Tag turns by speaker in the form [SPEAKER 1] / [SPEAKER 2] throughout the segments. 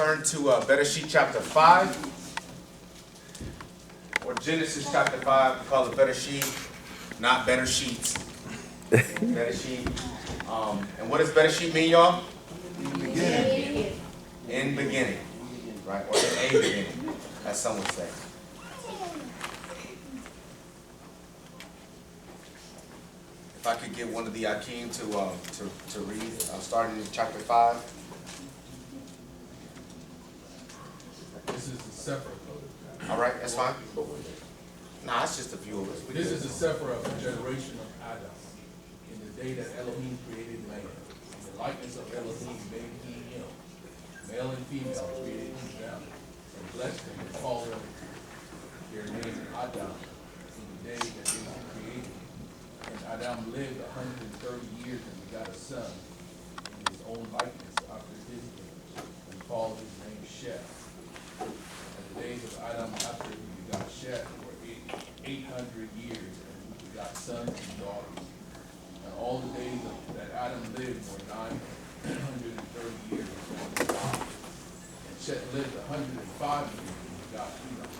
[SPEAKER 1] turn to Bereshit chapter 5, or Genesis chapter 5. We call it Bereshit, not better sheets. Bereshit. And what does Bereshit mean, y'all?
[SPEAKER 2] In beginning.
[SPEAKER 1] In beginning, right? Or in a beginning, as some would say. If I could get one of the Akeem to read, starting in chapter 5.
[SPEAKER 3] This is the Sefer code.
[SPEAKER 1] All right, that's fine. Nah, it's just a few of us.
[SPEAKER 3] This is the Sefer of the generation of Adam. In the day that Elohim created man, in the likeness of Elohim made he him. Male and female created he them, and blessed them and called them their name Adam in the day that they were created. And Adam lived 130 years and begot a son in his own likeness after his image, and called his name Sheth. And the days of Adam after he begot Sheth were 800 years, and he begot sons and daughters. And all the days that Adam lived were 930 years, and he died. And Sheth lived 105 years, and begot Enoch.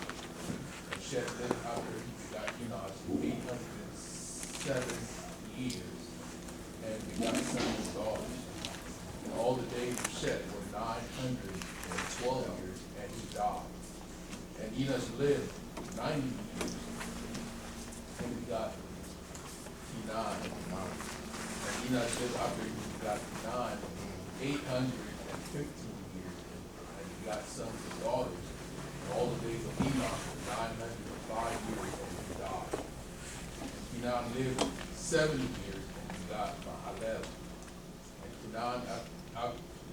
[SPEAKER 3] And Sheth lived after he begot Enoch 807 years, and begot sons and daughters. And all the days of Sheth were 912 years, and he died. And Enoch lived 90 years, and begot Kenan. And Enoch lived after he begot Kenan 815 years, and begot sons and daughters. And all the days of Enoch were 905 years, and he died. And Kenan lived 70 years, and begot Mahalalel. And Kenan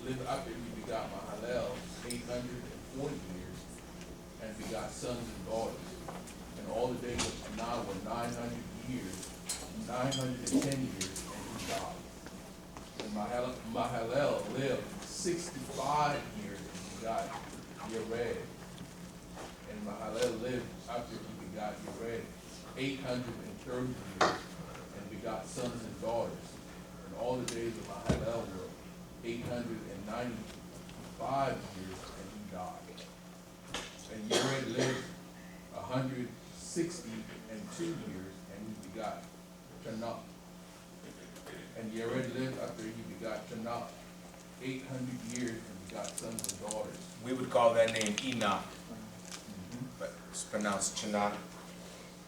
[SPEAKER 3] lived after he begot Mahalalel 840 years, and begot sons and daughters. And all the days of Kenan were 910 years, and he died. And Mahalalel lived 65 years, and begot Yered. And Mahalalel lived after he begot Yered 830 years, and begot sons and daughters. And all the days of Mahalalel were 895 years, and he died. And Yered lived 162 years, and he begot Tanakh. And Yered lived after he begot Tanakh 800 years, and begot sons and daughters.
[SPEAKER 1] We would call that name Enoch, but it's pronounced Chanakh.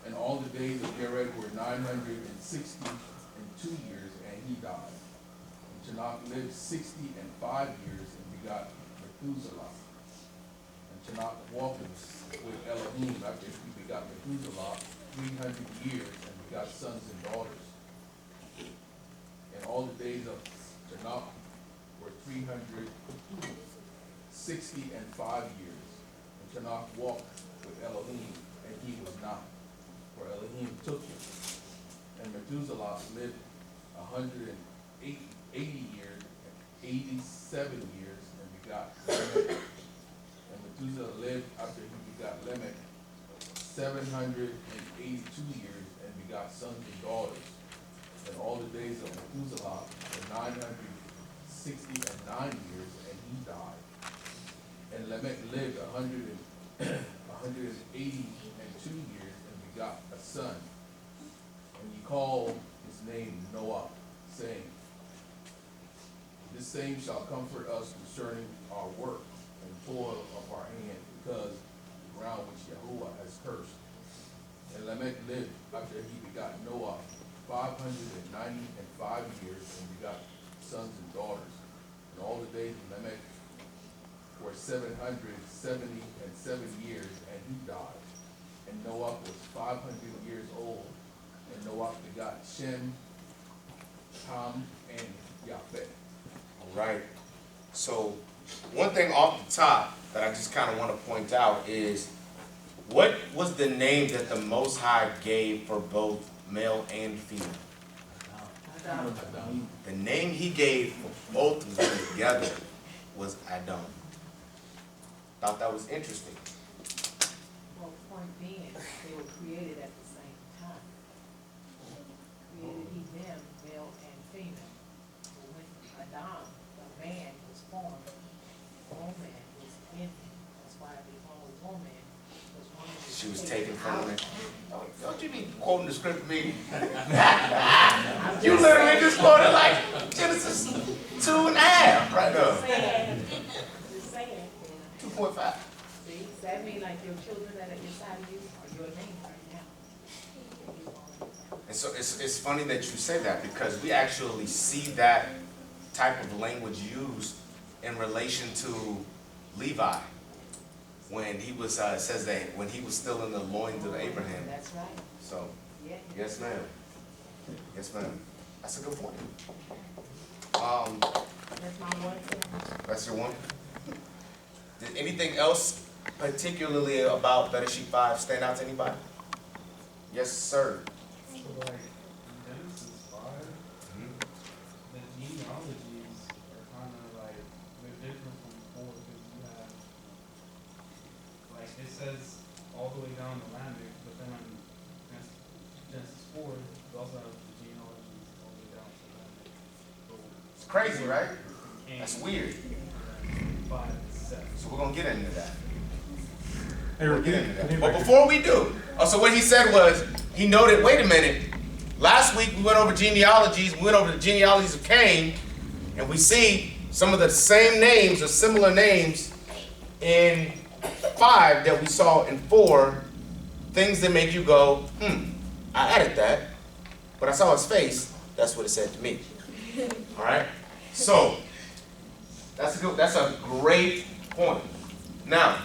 [SPEAKER 3] And all the days of Yered were 962 years, and he died. And Tanakh lived 65 years, and begot Methuselah. And Tanakh walked with Elohim after he begot Methuselah 300 years, and begot sons and daughters. And all the days of Tanakh were 365 years. And Tanakh walked with Elohim, and he was not, for Elohim took him. And Methuselah lived 180 years, 87 years, and begot Lamech. And Methuselah lived after he begot Lamech 782 years, and begot sons and daughters. And all the days of Methuselah were 969 years, and he died. And Lamech lived 182 years, and begot a son. And he called his name Noach, saying, this same shall comfort us concerning our work and toil of our hand, because the ground which Yahuwah has cursed. And Lamech lived after he begot Noah 595 years, and begot sons and daughters. And all the days of Lamech were 777 years, and he died. And Noah was 500 years old. And Noah begot Shem, Ham, and Japheth.
[SPEAKER 1] All right. So one thing off the top that I just kind of want to point out is, what was the name that the Most High gave for both male and female?
[SPEAKER 3] Adam.
[SPEAKER 1] The name he gave for both of them together was Adam. Thought that was interesting.
[SPEAKER 2] Well, point being, they were created at the same time. Created he them, male and female. But when Adam, the man, was formed, the woman was
[SPEAKER 1] she was taken from it. Don't you be quoting the script to me? You literally just quoted like Genesis 2.5 right there.
[SPEAKER 2] Just saying.
[SPEAKER 1] 2.5.
[SPEAKER 2] See, so that means like your children that are inside of you are your name right now.
[SPEAKER 1] And so it's funny that you say that because we actually see that type of language used in relation to Levi when he was it says that when he was still in the loins of Abraham.
[SPEAKER 2] That's right.
[SPEAKER 1] So
[SPEAKER 2] Yeah.
[SPEAKER 1] yes, ma'am. Yes, ma'am. That's a good point.
[SPEAKER 2] That's my one thing.
[SPEAKER 1] That's your one. Did anything else particularly about Bereshit 5 stand out to anybody? Yes, sir.
[SPEAKER 4] So like in Genesis 5, the genealogies are kind of like, they're different from 4 because you have, like it says all the way down to Lamech, but then on Genesis 4, you also have the genealogies all the way down to Lamech. So
[SPEAKER 1] It's crazy, right?
[SPEAKER 4] Cain,
[SPEAKER 1] That's weird.
[SPEAKER 4] 5 and 7.
[SPEAKER 1] So we're gonna get into that.
[SPEAKER 5] Hey,
[SPEAKER 1] We'll get into
[SPEAKER 5] can
[SPEAKER 1] that.
[SPEAKER 5] you
[SPEAKER 1] But before we do, so what he said was, he noted, wait a minute, last week we went over genealogies, we went over the genealogies of Cain, and we see some of the same names or similar names in 5 that we saw in 4, things that make you go, I added that, but I saw his face, that's what it said to me. All right? So, that's a great point. Now,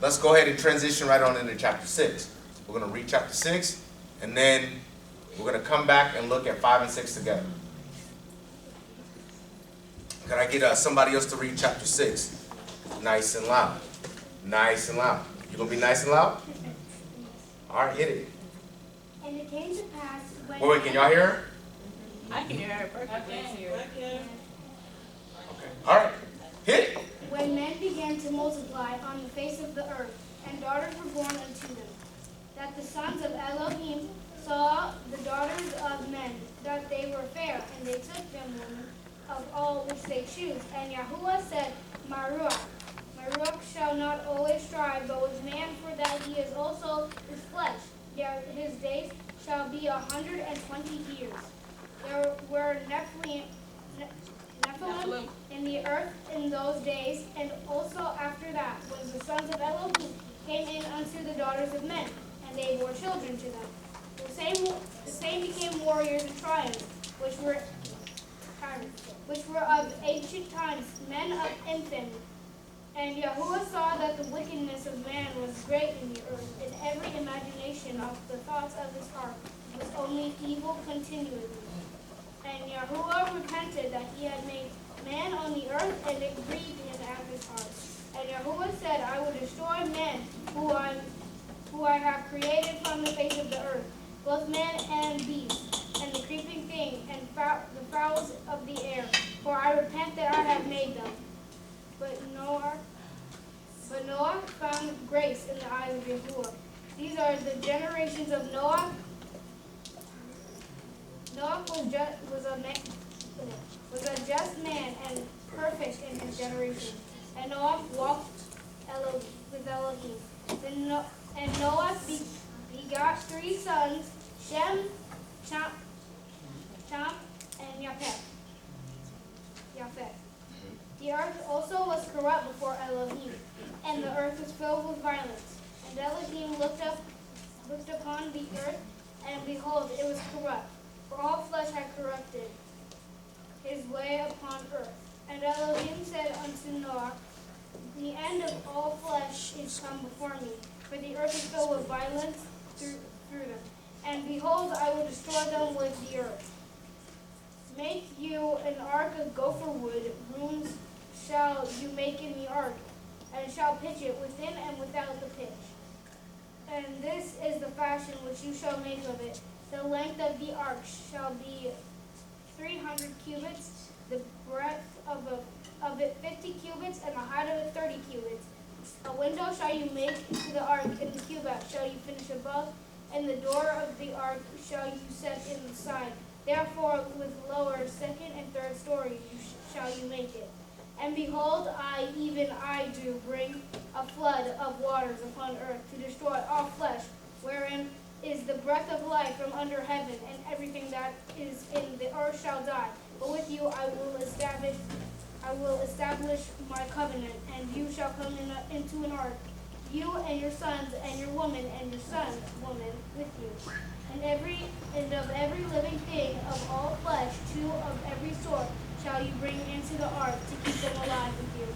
[SPEAKER 1] let's go ahead and transition right on into chapter 6. We're going to read chapter 6, and then we're going to come back and look at 5 and 6 together. Can I get somebody else to read chapter 6? Nice and loud. Nice and loud. You going to be nice and loud? All right, hit it.
[SPEAKER 6] And it came to pass when...
[SPEAKER 1] Wait, can y'all hear her?
[SPEAKER 7] I can hear her perfectly.
[SPEAKER 1] Okay. All right, hit it.
[SPEAKER 6] When men began to multiply on the face of the earth, and daughters were born unto them, that the sons of Elohim saw the daughters of men, that they were fair, and they took them women of all which they choose. And Yahuwah said, Maruach shall not always strive, but with man, for that he is also his flesh. Yet his days shall be 120 years. There were Nephilim in the earth in those days, and also after that, when the sons of Elohim came in unto the daughters of men, and they bore children to them. The same became warriors and triumphs, which were of ancient times, men of infamy. And Yahuwah saw that the wickedness of man was great in the earth, and every imagination of the thoughts of his heart was only evil continually. And Yahuwah repented that he had made man on the earth, and it grieved him at his heart. And Yahuwah said, I will destroy men who I have created from the face of the earth, both man and beast, and the creeping thing, and the fowls of the air. For I repent that I have made them. But Noah found grace in the eyes of Yahuwah. These are the generations of Noah. Noah was a just man and perfect in his generation. And Noah walked with Elohim. And Noah begot 3 sons, Shem, Cham, and Japheth. The earth also was corrupt before Elohim, and the earth was filled with violence. And Elohim looked upon the earth, and behold, it was corrupt, for all flesh had corrupted his way upon earth. And Elohim said unto Noah, the end of all flesh is come before me, for the earth is filled with violence through them. And behold, I will destroy them with the earth. Make you an ark of gopher wood, rooms shall you make in the ark, and shall pitch it within and without the pitch. And this is the fashion which you shall make of it. The length of the ark shall be 300 cubits, the breadth of it 50 cubits, and the height of it 30 cubits. A window shall you make to the ark, and the cubit shall you finish above, and the door of the ark shall you set in the side. Therefore, with lower, second, and third stories shall you make it. And behold, even I do bring a flood of waters upon earth to destroy all flesh, wherein is the breath of life from under heaven, and everything that is in the earth shall die. But with you I will establish my covenant, and you shall come into an ark, you and your sons and your woman and your son woman with you. And of every living thing of all flesh, 2 of every sort shall you bring into the ark to keep them alive with you.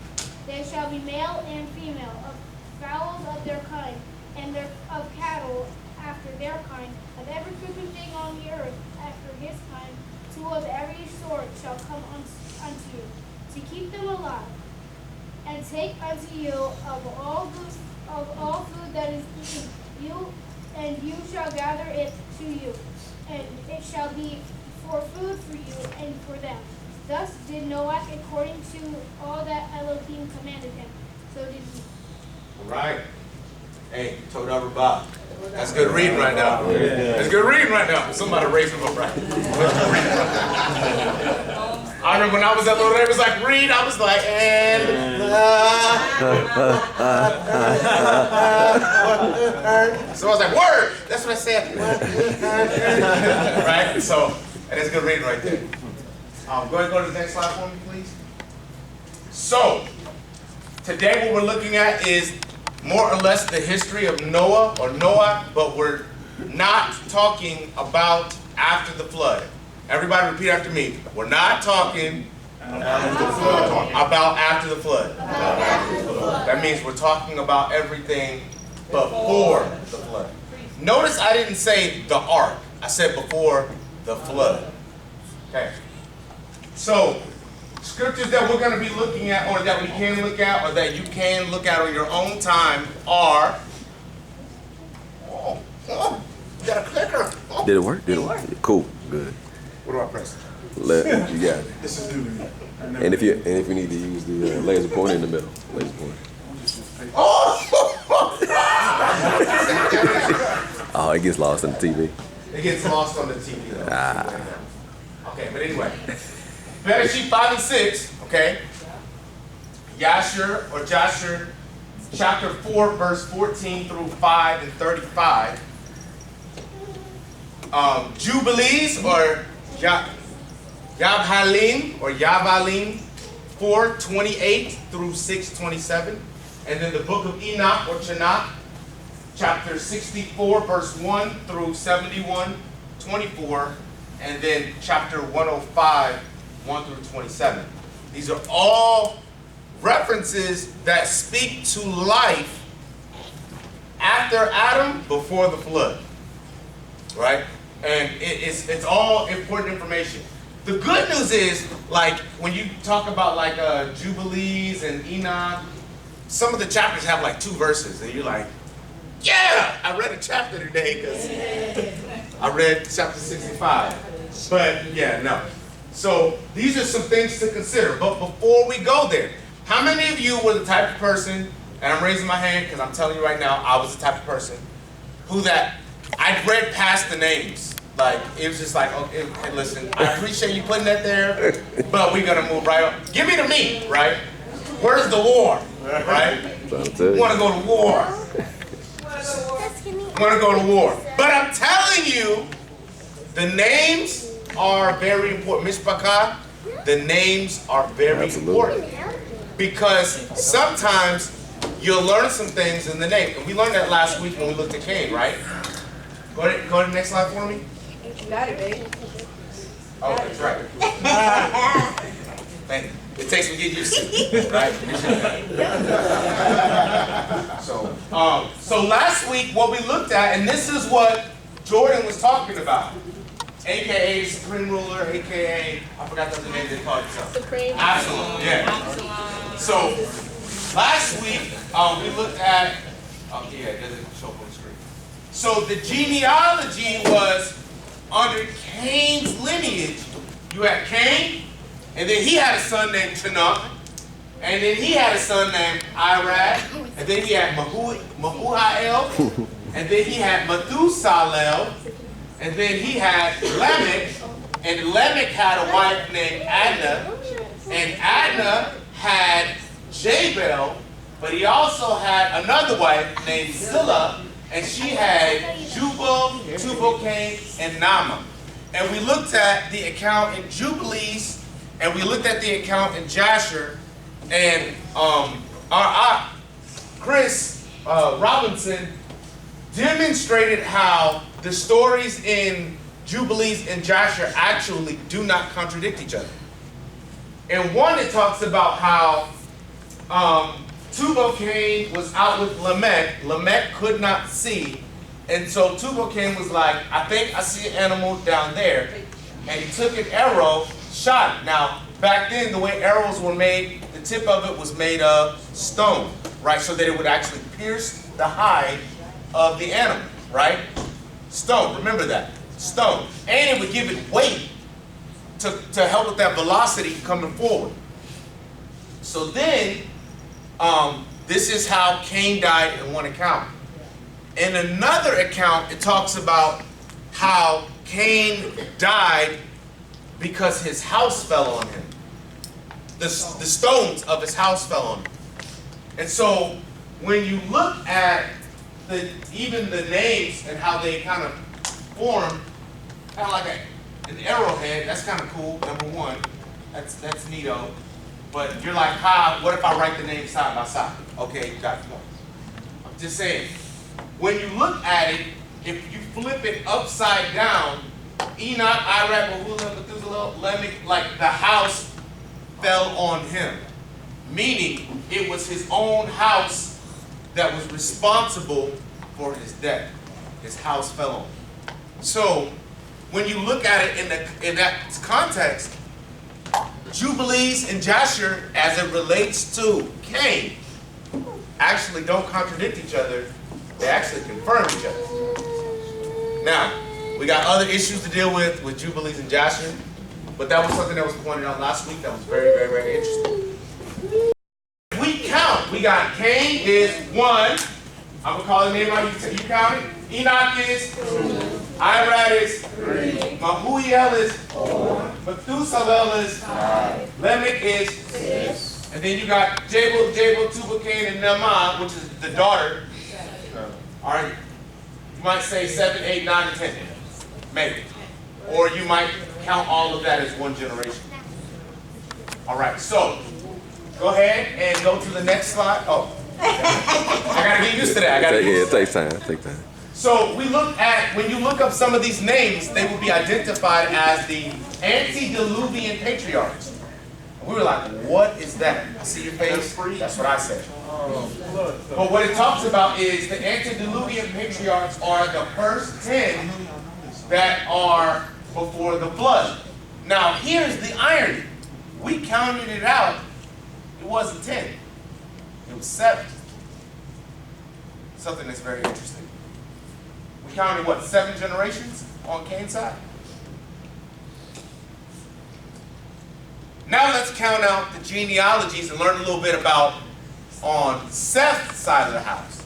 [SPEAKER 6] They shall be male and female, of fowls of their kind, and of cattle after their kind, of every creeping thing on the earth after his kind. 2 of every sort shall come unto you, to keep them alive. And take unto you of all food that is eaten, and you shall gather it to you, and it shall be for food for you and for them. Thus did Noach according to all that Elohim commanded him. So did he.
[SPEAKER 1] All right. Hey, Toda Rabah. That's good reading right now. That's good reading right now. Somebody raise him up right. I remember when I was at Little Ray was like, read, I was like, so I was like, word! That's what I said. Right? So, and it's good reading right there. Go ahead and go to the next slide for me, please. So, today what we're looking at is more or less the history of Noah or Noach, but we're not talking about after the flood. Everybody repeat after me. We're not talking about after the flood. That means we're talking about everything before the flood. Notice I didn't say the ark. I said before the flood. Okay. So, scriptures that we're going to be looking at, or that we can look at, or that you can look at on your own time are... You got a clicker.
[SPEAKER 8] Did it work? Did it work? Cool. Good.
[SPEAKER 1] What do I press?
[SPEAKER 8] You got it.
[SPEAKER 5] This is new to me.
[SPEAKER 8] And if you need to use the laser pointer in the middle, laser pointer. Oh, it gets lost on the TV.
[SPEAKER 1] It gets lost on the TV though. Okay, but anyway. Bereshit 5 and 6, okay? Jasher, chapter 4, verse 14 through 5 and 35. Jubilees, or Yavalim, 4:28 through 6:27. And then the book of Enoch, or Tanakh, chapter 64, verse 1 through 71, 24. And then chapter 105, 1 through 27. These are all references that speak to life after Adam, before the flood. Right? And it's all important information. The good news is, like, when you talk about like Jubilees and Enoch, some of the chapters have like 2 verses, and you're like, yeah, I read a chapter today because I read chapter 65. But yeah, no. So these are some things to consider. But before we go there, how many of you were the type of person, and I'm raising my hand because I'm telling you right now, I was the type of person who that I read past the names. Like, it was just like, okay, hey, listen, I appreciate you putting that there, but we're going to move right on. Give me the meat, right? Where's the war, right? We want to go to war. Want to go to war. But I'm telling you, the names are very important. Mishpachah, the names are very important. Because sometimes you'll learn some things in the name. And we learned that last week when we looked at Cain, right? Go to the next slide for me.
[SPEAKER 2] You got it, baby.
[SPEAKER 1] Oh, that's right. Thank you. It takes me to get used to it, right? So last week what we looked at, and this is what Jordan was talking about, AKA Supreme Ruler, AKA, I forgot the other name they called themselves.
[SPEAKER 7] Supreme.
[SPEAKER 1] Absalom, yeah. So last week we looked at, yeah, it doesn't show up on the screen. So the genealogy was under Cain's lineage. You had Cain, and then he had a son named Tanakh, and then he had a son named Irad, and then he had Mahuhael, and then he had Methusalel, and then he had Lamech, and Lamech had a wife named Adnah, and Adnah had Jabal, but he also had another wife named Zillah, and she had Jubal, Tubal-Cain, and Naamah. And we looked at the account in Jubilees, and we looked at the account in Jasher, and Chris Robinson demonstrated how the stories in Jubilees and Jasher actually do not contradict each other. In one, it talks about how Tubal-Cain was out with Lamech. Lamech could not see. And so Tubal-Cain was like, I think I see an animal down there. And he took an arrow, shot it. Now, back then, the way arrows were made, the tip of it was made of stone, right? So that it would actually pierce the hide of the animal, right? Stone, remember that, stone. And it would give it weight to help with that velocity coming forward. So then, this is how Cain died in one account. In another account, it talks about how Cain died because his house fell on him. The stones of his house fell on him. And so when you look at even the names and how they kind of form, kind of like an arrowhead, that's kind of cool, number one. That's neato. But you're like, what if I write the names side by side? Okay, you got the point. I'm just saying, when you look at it, if you flip it upside down, Enoch, Irad, Mahula, Methuselah, Lamech, like the house fell on him. Meaning, it was his own house that was responsible for his death. His house fell on him. So, when you look at it in that context, Jubilees and Jasher, as it relates to Cain, actually don't contradict each other. They actually confirm each other. Now, we got other issues to deal with Jubilees and Jasher, but that was something that was pointed out last week that was very, very, very interesting. If we count, we got Cain is 1. I'm going to call the name out. You count it. Enoch is 2. Irad is 3. Mahuiel is 4. Methuselah is 5. Lamech is 6. And then you got Jabal, Tubal-Cain, and Naamah, which is the daughter. All right. You might say 7, 8, 9, and 10. Maybe. Or you might count all of that as one generation. All right. So, go ahead and go to the next slide. Oh. I got to get used to that.
[SPEAKER 8] It takes time.
[SPEAKER 1] So we look at, when you look up some of these names, they will be identified as the antediluvian patriarchs. We were like, what is that? I see your face. That's what I said. But what it talks about is the antediluvian patriarchs are the first 10 that are before the flood. Now, here's the irony. We counted it out. It wasn't 10. It was 7. Something that's very interesting. We counted, what, 7 generations on Cain's side? Now let's count out the genealogies and learn a little bit about on Seth's side of the house.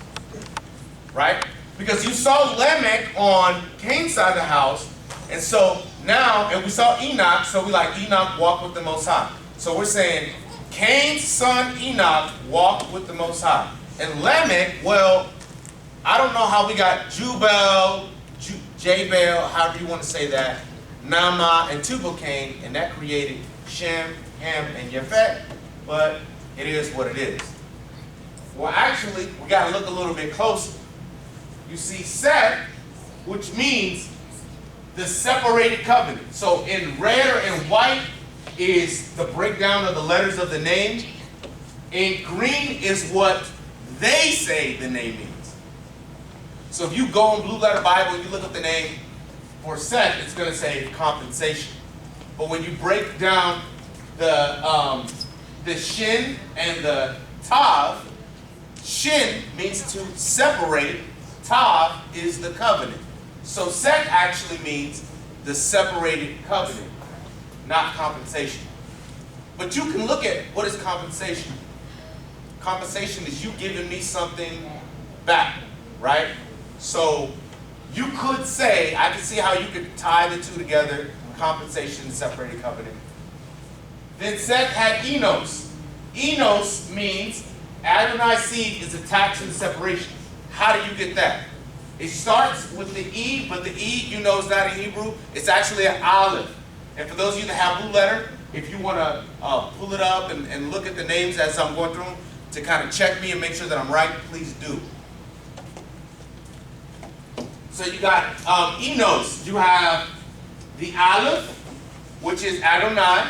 [SPEAKER 1] Right? Because you saw Lamech on Cain's side of the house, and so now, and we saw Enoch, so we like Enoch walked with the Most High. So we're saying Cain's son Enoch walked with the Most High. And Lamech, well, I don't know how we got Jubal, Jabal, however you want to say that, Naamah, and Tubal-Cain, and that created Shem, Ham, and Yafet, but it is what it is. Well, actually, we got to look a little bit closer. You see Seth, which means the separated covenant. So in red or in white is the breakdown of the letters of the name. In green is what they say the name means. So if you go on Blue Letter Bible and you look up the name for Seth, it's going to say compensation. But when you break down the shin and the tav, shin means to separate, tav is the covenant. So Seth actually means the separated covenant, not compensation. But you can look at what is compensation. Compensation is you giving me something back, right? So you could say, I can see how you could tie the two together, compensation and separated covenant. Then Seth had Enos. Enos means Adonai's seed is attached to the separation. How do you get that? It starts with the E, but the E, you know, is not in Hebrew. It's actually an aleph. And for those of you that have blue letter, if you want to pull it up and look at the names as I'm going through them to kind of check me and make sure that I'm right, please do. So you got Enos. You have the aleph, which is Adonai.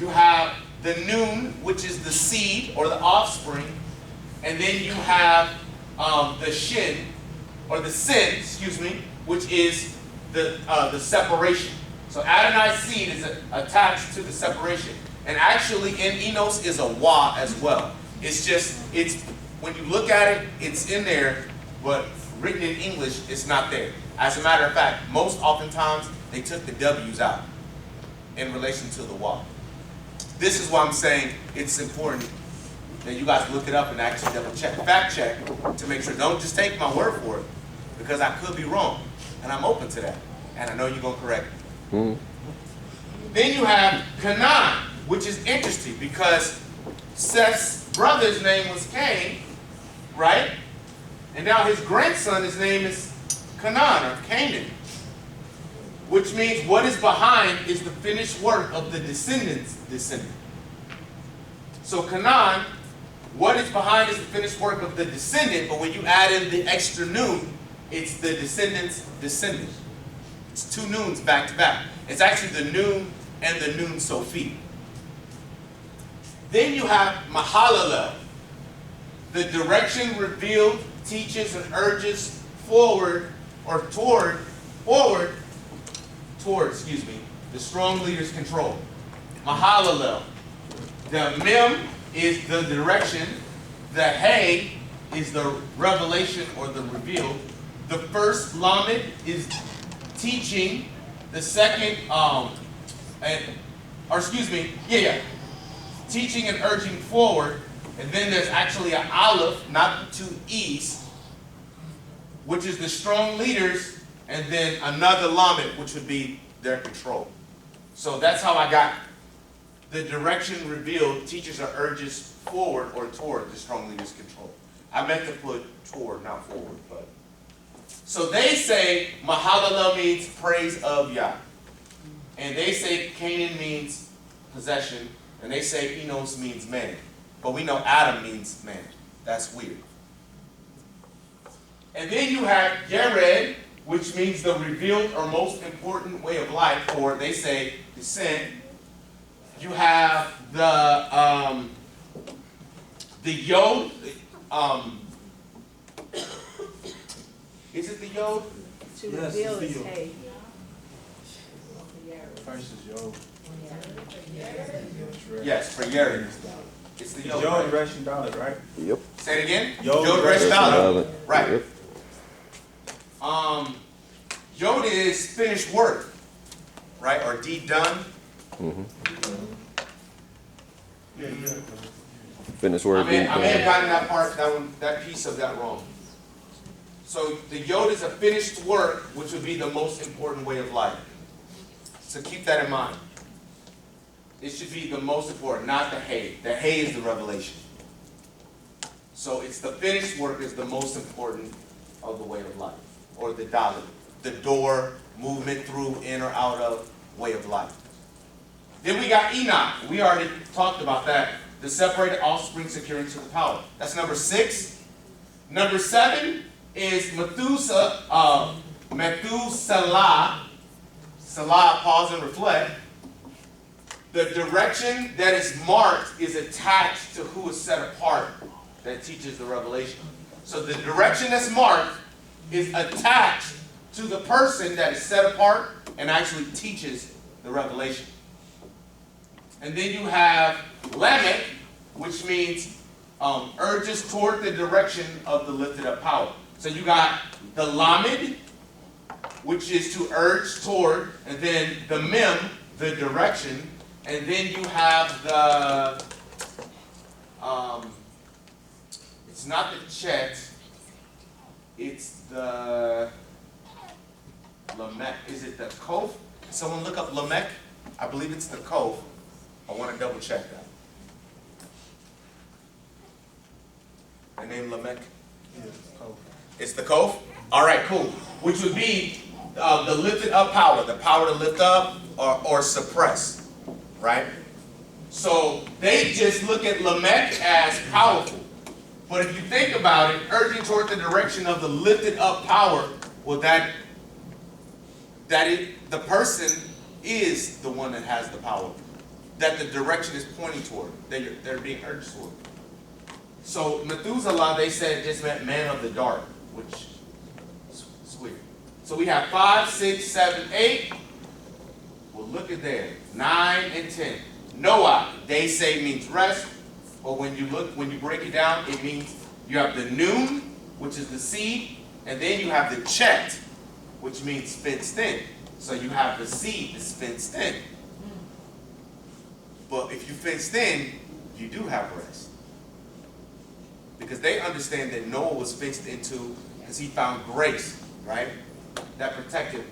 [SPEAKER 1] You have the Nun, which is the seed or the offspring. And then you have the Shin, or the Sin, excuse me, which is the separation. So Adonai's seed is attached to the separation. And actually in Enos is a Wa as well. It's just, when you look at it, it's in there, but written in English, it's not there. As a matter of fact, most oftentimes they took the W's out in relation to the Wa. This is why I'm saying it's important that you guys look it up and actually double check, fact check, to make sure. Don't just take my word for it, because I could be wrong, and I'm open to that. And I know you're gonna correct me. Then you have Canaan, which is interesting because Seth's brother's name was Cain, right? And now his grandson, his name is Canaan or Canaan, which means what is behind is the finished work of the descendant's descendant. So Canaan, what is behind is the finished work of the descendant, but when you add in the extra nun, it's the descendant's descendant. It's two nuns back to back. It's actually the nun and the nun Sophie. Then you have Mahalalel. The direction revealed teaches and urges forward or toward the strong leader's control. Mahalalel. The Mem is the direction. The Hey is the revelation or the revealed. The first Lamed is teaching. The second, teaching and urging forward. And then there's actually an Aleph, not the two E's, which is the strong leaders, and then another Lamed, which would be their control. So that's how I got the direction revealed, teaches or urges forward or toward the strong leader's control. I meant to put toward, not forward, but. So they say Mahalalel means praise of Yah. And they say Canaan means possession. And they say Enos means man. But we know Adam means man. That's weird. And then you have Yared, which means the revealed or most important way of life, or they say descent. You have the Yod. Is it the Yod?
[SPEAKER 2] To
[SPEAKER 5] Yes,
[SPEAKER 2] reveal
[SPEAKER 5] it's the
[SPEAKER 2] is
[SPEAKER 5] Yod.
[SPEAKER 2] hay.
[SPEAKER 5] First is Yod.
[SPEAKER 1] Yes, for Yared. It's the Yod.
[SPEAKER 5] Yod,
[SPEAKER 1] Right?
[SPEAKER 5] Resh, and Dalet, right?
[SPEAKER 8] Yep.
[SPEAKER 1] Say it again.
[SPEAKER 5] Yod,
[SPEAKER 1] Resh,
[SPEAKER 5] Resh,
[SPEAKER 1] Dalet. Right.
[SPEAKER 8] Yep.
[SPEAKER 1] Yod is finished work, right? Or deed done.
[SPEAKER 8] Finish
[SPEAKER 1] I
[SPEAKER 8] word.
[SPEAKER 1] may have gotten that part, that piece of that wrong. So the Yod is a finished work, which would be the most important way of life. So keep that in mind. It should be the most important, not the Hay. The Hay is the revelation. So it's the finished work is the most important of the way of life, or the Dalit, the door, movement through, in or out of way of life. Then we got Enoch. We already talked about that. The separated offspring securing to the power. That's number 6. Number 7 is Methuselah. Salah, pause and reflect. The direction that is marked is attached to who is set apart that teaches the revelation. So the direction that's marked is attached to the person that is set apart and actually teaches the revelation. And then you have Lamech, which means urges toward the direction of the lifted up power. So you got the Lamed, which is to urge toward, and then the Mem, the direction, and then you have the, it's not the Chet, it's the Lamech. Is it the Kof? Someone look up Lamech. I believe it's the Kof. I want to double check that. The name Lamech? It's the Kof? All right, cool. Which would be the lifted up power, the power to lift up or suppress, right? So they just look at Lamech as powerful. But if you think about it, urging toward the direction of the lifted up power, well, the person is the one that has the power. That the direction is pointing toward, that they're being urged toward. So Methuselah, they said, just meant man of the dark, which is weird. So we have 5, 6, 7, 8. Well, look at there. 9 and 10. Noah, they say means rest, but when you break it down, it means you have the noon, which is the seed, and then you have the chet, which means fenced in. So you have the seed that's fenced in. But if you fenced in, you do have rest. Because they understand that Noah was fenced into because he found grace, right? That protected him.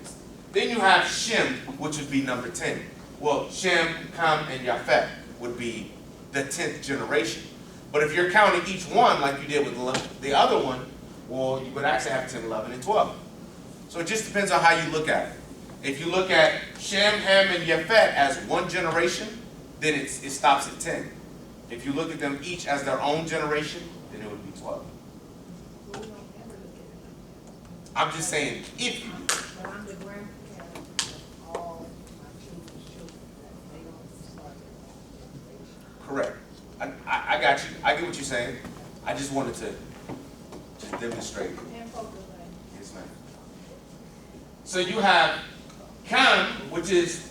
[SPEAKER 1] Then you have Shem, which would be number 10. Well, Shem, Ham, and Japheth would be the 10th generation. But if you're counting each one like you did with the other one, well, you would actually have 10, 11, and 12. So it just depends on how you look at it. If you look at Shem, Ham, and Japheth as one generation, then it stops at 10. If you look at them each as their own generation, then it would be 12. I'm just saying, if you do.
[SPEAKER 2] But I'm the grandparent of all my children's children, that they don't start their own generation.
[SPEAKER 1] Correct. I got you. I get what you're saying. I just wanted to just demonstrate.
[SPEAKER 2] And focus on
[SPEAKER 1] Yes, ma'am. So you have Cam, which is,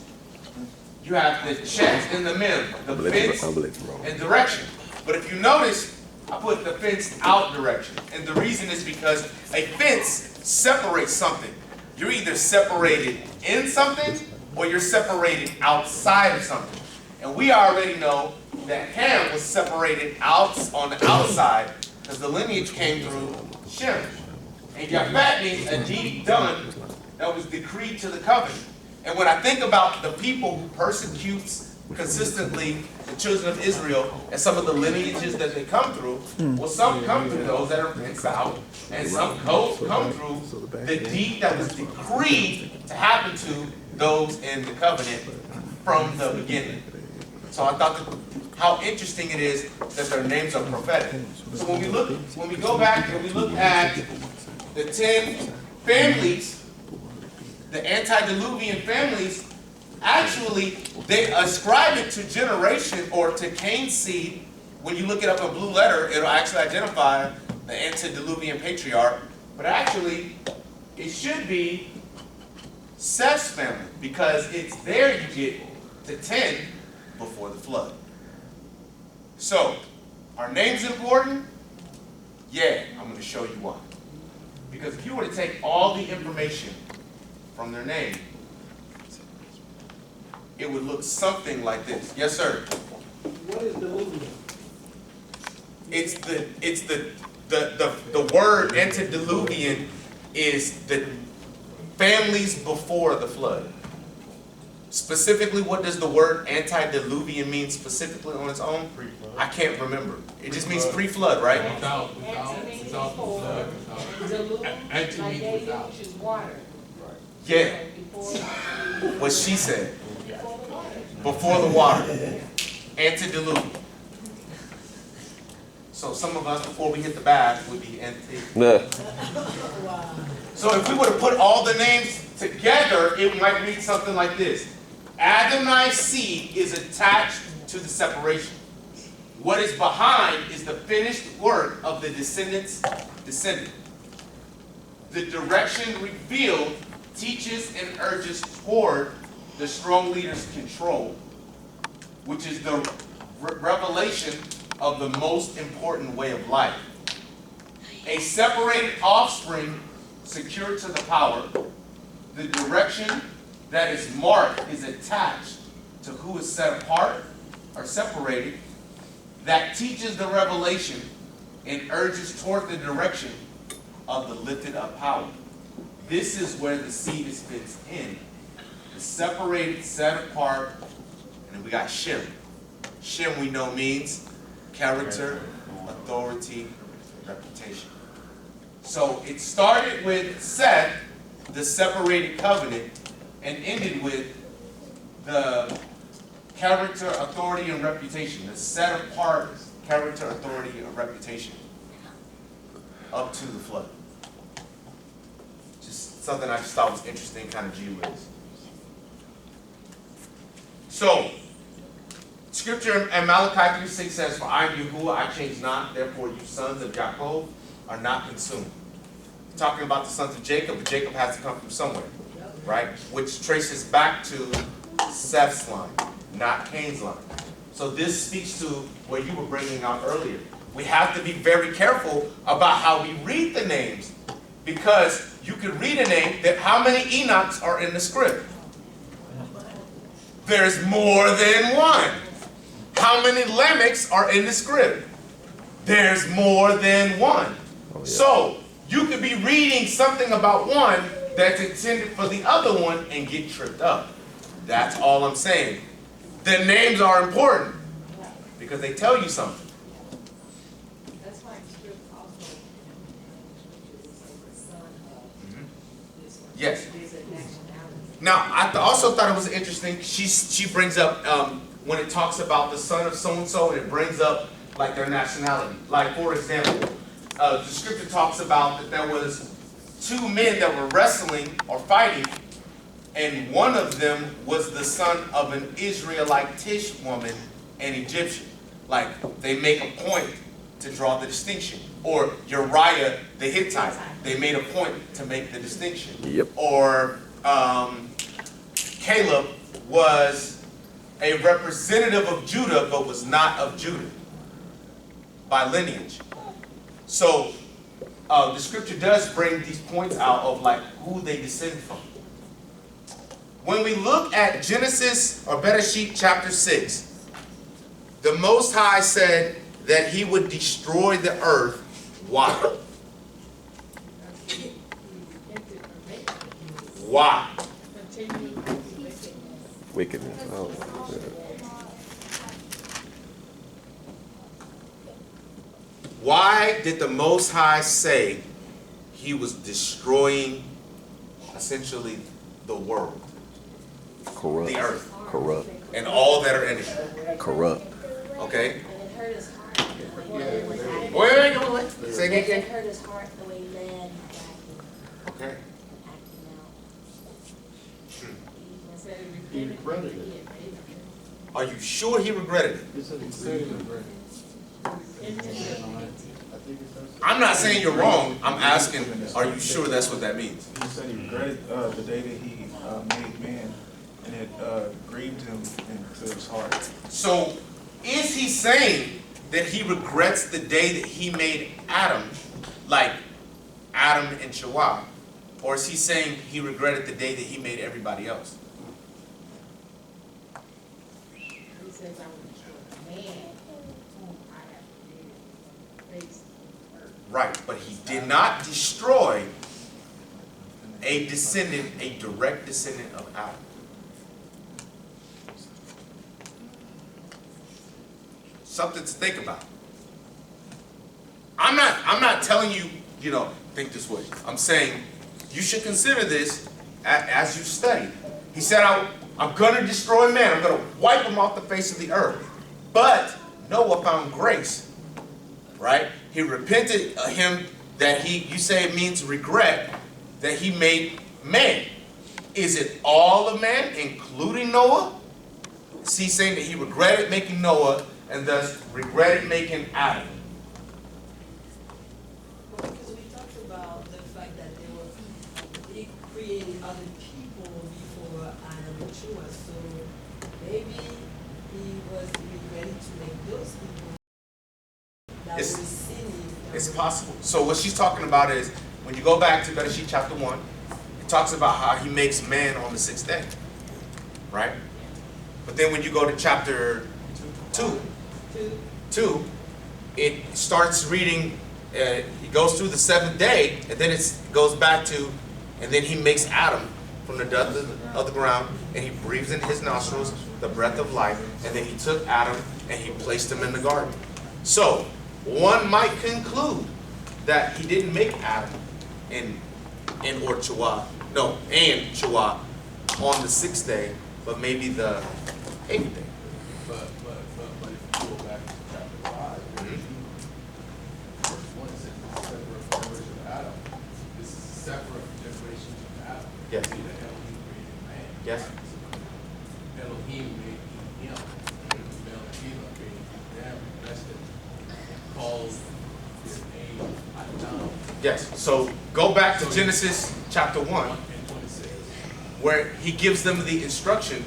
[SPEAKER 1] you have the chet and the mem, the fence and direction. But if you notice, I put the fenced out direction. And the reason is because a fence separates something. You're either separated in something or you're separated outside of something. And we already know that Ham was separated out on the outside because the lineage came through Shem. And Japheth means a deed done that was decreed to the covenant. And when I think about the people who persecutes consistently the children of Israel and some of the lineages that they come through, well, some come through those that are fenced out, and some come through the deed that was decreed to happen to those in the covenant from the beginning. So I thought how interesting it is that their names are prophetic. So when we go back and we look at the 10 families, the antediluvian families, actually, they ascribe it to generation or to Cain's seed. When you look it up in blue letter, it'll actually identify the antediluvian patriarch. But actually, it should be Seth's family because it's there you get to 10 before the flood. So, are names important? Yeah, I'm going to show you why. Because if you were to take all the information from their name, it would look something like this. Yes, sir.
[SPEAKER 9] What is diluvian?
[SPEAKER 1] It's the word antediluvian is the families before the flood. Specifically, what does the word antediluvian mean specifically on its own? I can't remember. It just means pre-flood, right?
[SPEAKER 3] Without the flood.
[SPEAKER 2] Dilute,
[SPEAKER 3] Anti
[SPEAKER 2] like
[SPEAKER 3] means
[SPEAKER 2] they
[SPEAKER 3] without.
[SPEAKER 2] use water.
[SPEAKER 1] Yeah,
[SPEAKER 2] Before
[SPEAKER 1] what she said.
[SPEAKER 2] the water.
[SPEAKER 1] Before the water. Antediluvian. So some of us, before we hit the bath, would be anti. So if we were to put all the names together, it might read something like this. Adonai's seed is attached to the separation. What is behind is the finished work of the descendant's descendant. The direction revealed teaches and urges toward the strong leader's control, which is the revelation of the most important way of life. A separated offspring secured to the power, the direction that is marked is attached to who is set apart or separated, that teaches the revelation and urges toward the direction of the lifted up power. This is where the seed is fenced in. The separated, set apart, and then we got Shem. Shem we know means character, authority, reputation. So it started with Seth, the separated covenant, and ended with the character, authority, and reputation, the set apart character, authority, and reputation up to the flood. Just something I just thought was interesting, kind of gee whiz. So, Scripture in Malachi 3:6 says, "For I am Yahuwah, I change not, therefore you sons of Jacob are not consumed." Talking about the sons of Jacob, but Jacob has to come from somewhere, right? Which traces back to Seth's line, not Cain's line. So this speaks to what you were bringing out earlier. We have to be very careful about how we read the names, because you could read a name that how many Enochs are in the script? There's more than one. How many Lamechs are in the script? There's more than one. So you could be reading something about one that's intended for the other one and get tripped up. That's all I'm saying. The names are important because they tell you something.
[SPEAKER 2] That's why script also, the son of this one.
[SPEAKER 1] Yes.
[SPEAKER 2] There's a nationality.
[SPEAKER 1] Now, I also thought it was interesting. She brings up when it talks about the son of so and so, and it brings up like their nationality. Like for example, the scripture talks about that there was two men that were wrestling or fighting, and one of them was the son of an Israelitish woman, an Egyptian. Like they make a point to draw the distinction. Or Uriah the Hittite, they made a point to make the distinction.
[SPEAKER 8] Yep.
[SPEAKER 1] Or Caleb was a representative of Judah, but was not of Judah by lineage. So the scripture does bring these points out of like who they descend from. When we look at Genesis or Bereshit chapter 6, the Most High said that he would destroy the earth. Why? Why?
[SPEAKER 8] Wickedness. Oh, yeah.
[SPEAKER 1] Why did the Most High say he was destroying essentially the world,
[SPEAKER 8] Corrupt.
[SPEAKER 1] the earth,
[SPEAKER 8] Corrupt.
[SPEAKER 1] and all that are in it?
[SPEAKER 8] Corrupt.
[SPEAKER 1] Okay?
[SPEAKER 10] And it hurt his heart the way Led was acting.
[SPEAKER 1] Wait. Say
[SPEAKER 10] It
[SPEAKER 1] again.
[SPEAKER 10] hurt his heart the way Led was acting,
[SPEAKER 1] Okay.
[SPEAKER 10] acting out.
[SPEAKER 9] He regretted it.
[SPEAKER 1] Are you sure he regretted it?
[SPEAKER 9] He said he regretted
[SPEAKER 1] I'm not saying you're wrong. I'm asking, are you sure that's what that means?
[SPEAKER 11] He said he regretted the day that he made man, and it grieved him into his heart.
[SPEAKER 1] So, is he saying that he regrets the day that he made Adam, like Adam and Chawah? Or is he saying he regretted the day that he made everybody else?
[SPEAKER 2] He says, I will destroy man whom I have created, face of earth.
[SPEAKER 1] Right, but he did not destroy a descendant, a direct descendant of Adam. Something to think about. I'm not telling you, think this way. I'm saying you should consider this as you study. He said, I'm going to destroy man. I'm going to wipe him off the face of the earth. But Noah found grace, right? He repented of him that you say it means regret, that he made man. Is it all of man, including Noah? Is he saying that he regretted making Noah and thus regretted making Adam?
[SPEAKER 12] Because we talked about the fact that they created other people before Adam and Chua, so maybe he was ready to make those people that were sinning.
[SPEAKER 1] It's possible. So what she's talking about is, when you go back to Bereshit chapter 1, it talks about how he makes man on the 6th day, right? But then when you go to chapter 2, it starts reading, he goes through the 7th day, and then it goes back to, and then he makes Adam from the dust of the ground, and he breathes in his nostrils the breath of life, and then he took Adam and he placed him in the garden. So, one might conclude that he didn't make Adam and or Chua, no, and Chua on the 6th day, but maybe the 8th day.
[SPEAKER 3] But if you go back to chapter 5, verse 1, it says, this is separate from the generation of Adam. This is separate generation of Adam.
[SPEAKER 1] Yes.
[SPEAKER 3] See that Elohim created man.
[SPEAKER 1] Yes.
[SPEAKER 3] Elohim made him. Male and female created them, blessed them, and called his name Adam.
[SPEAKER 1] Yes. So go back to Genesis chapter 1,
[SPEAKER 3] and 26.
[SPEAKER 1] where he gives them the instruction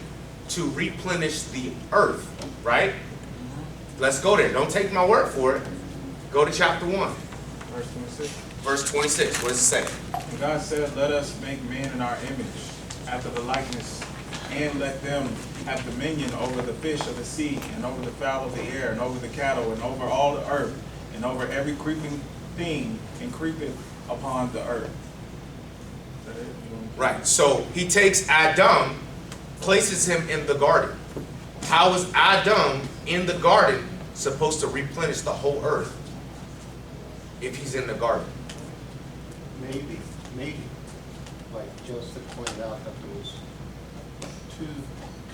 [SPEAKER 1] to replenish the earth, right? Let's go there. Don't take my word for it. Go to chapter 1,
[SPEAKER 11] Verse 26.
[SPEAKER 1] verse 26. What does it say?
[SPEAKER 11] And God said, let us make man in our image, after the likeness, and let them have dominion over the fish of the sea, and over the fowl of the air, and over the cattle, and over all the earth, and over every creeping thing, and creepeth upon the earth. Is that it?
[SPEAKER 1] Right. So he takes Adam, places him in the garden. How is Adam in the garden supposed to replenish the whole earth if he's in the garden?
[SPEAKER 9] Maybe, like Joseph pointed out, that there was two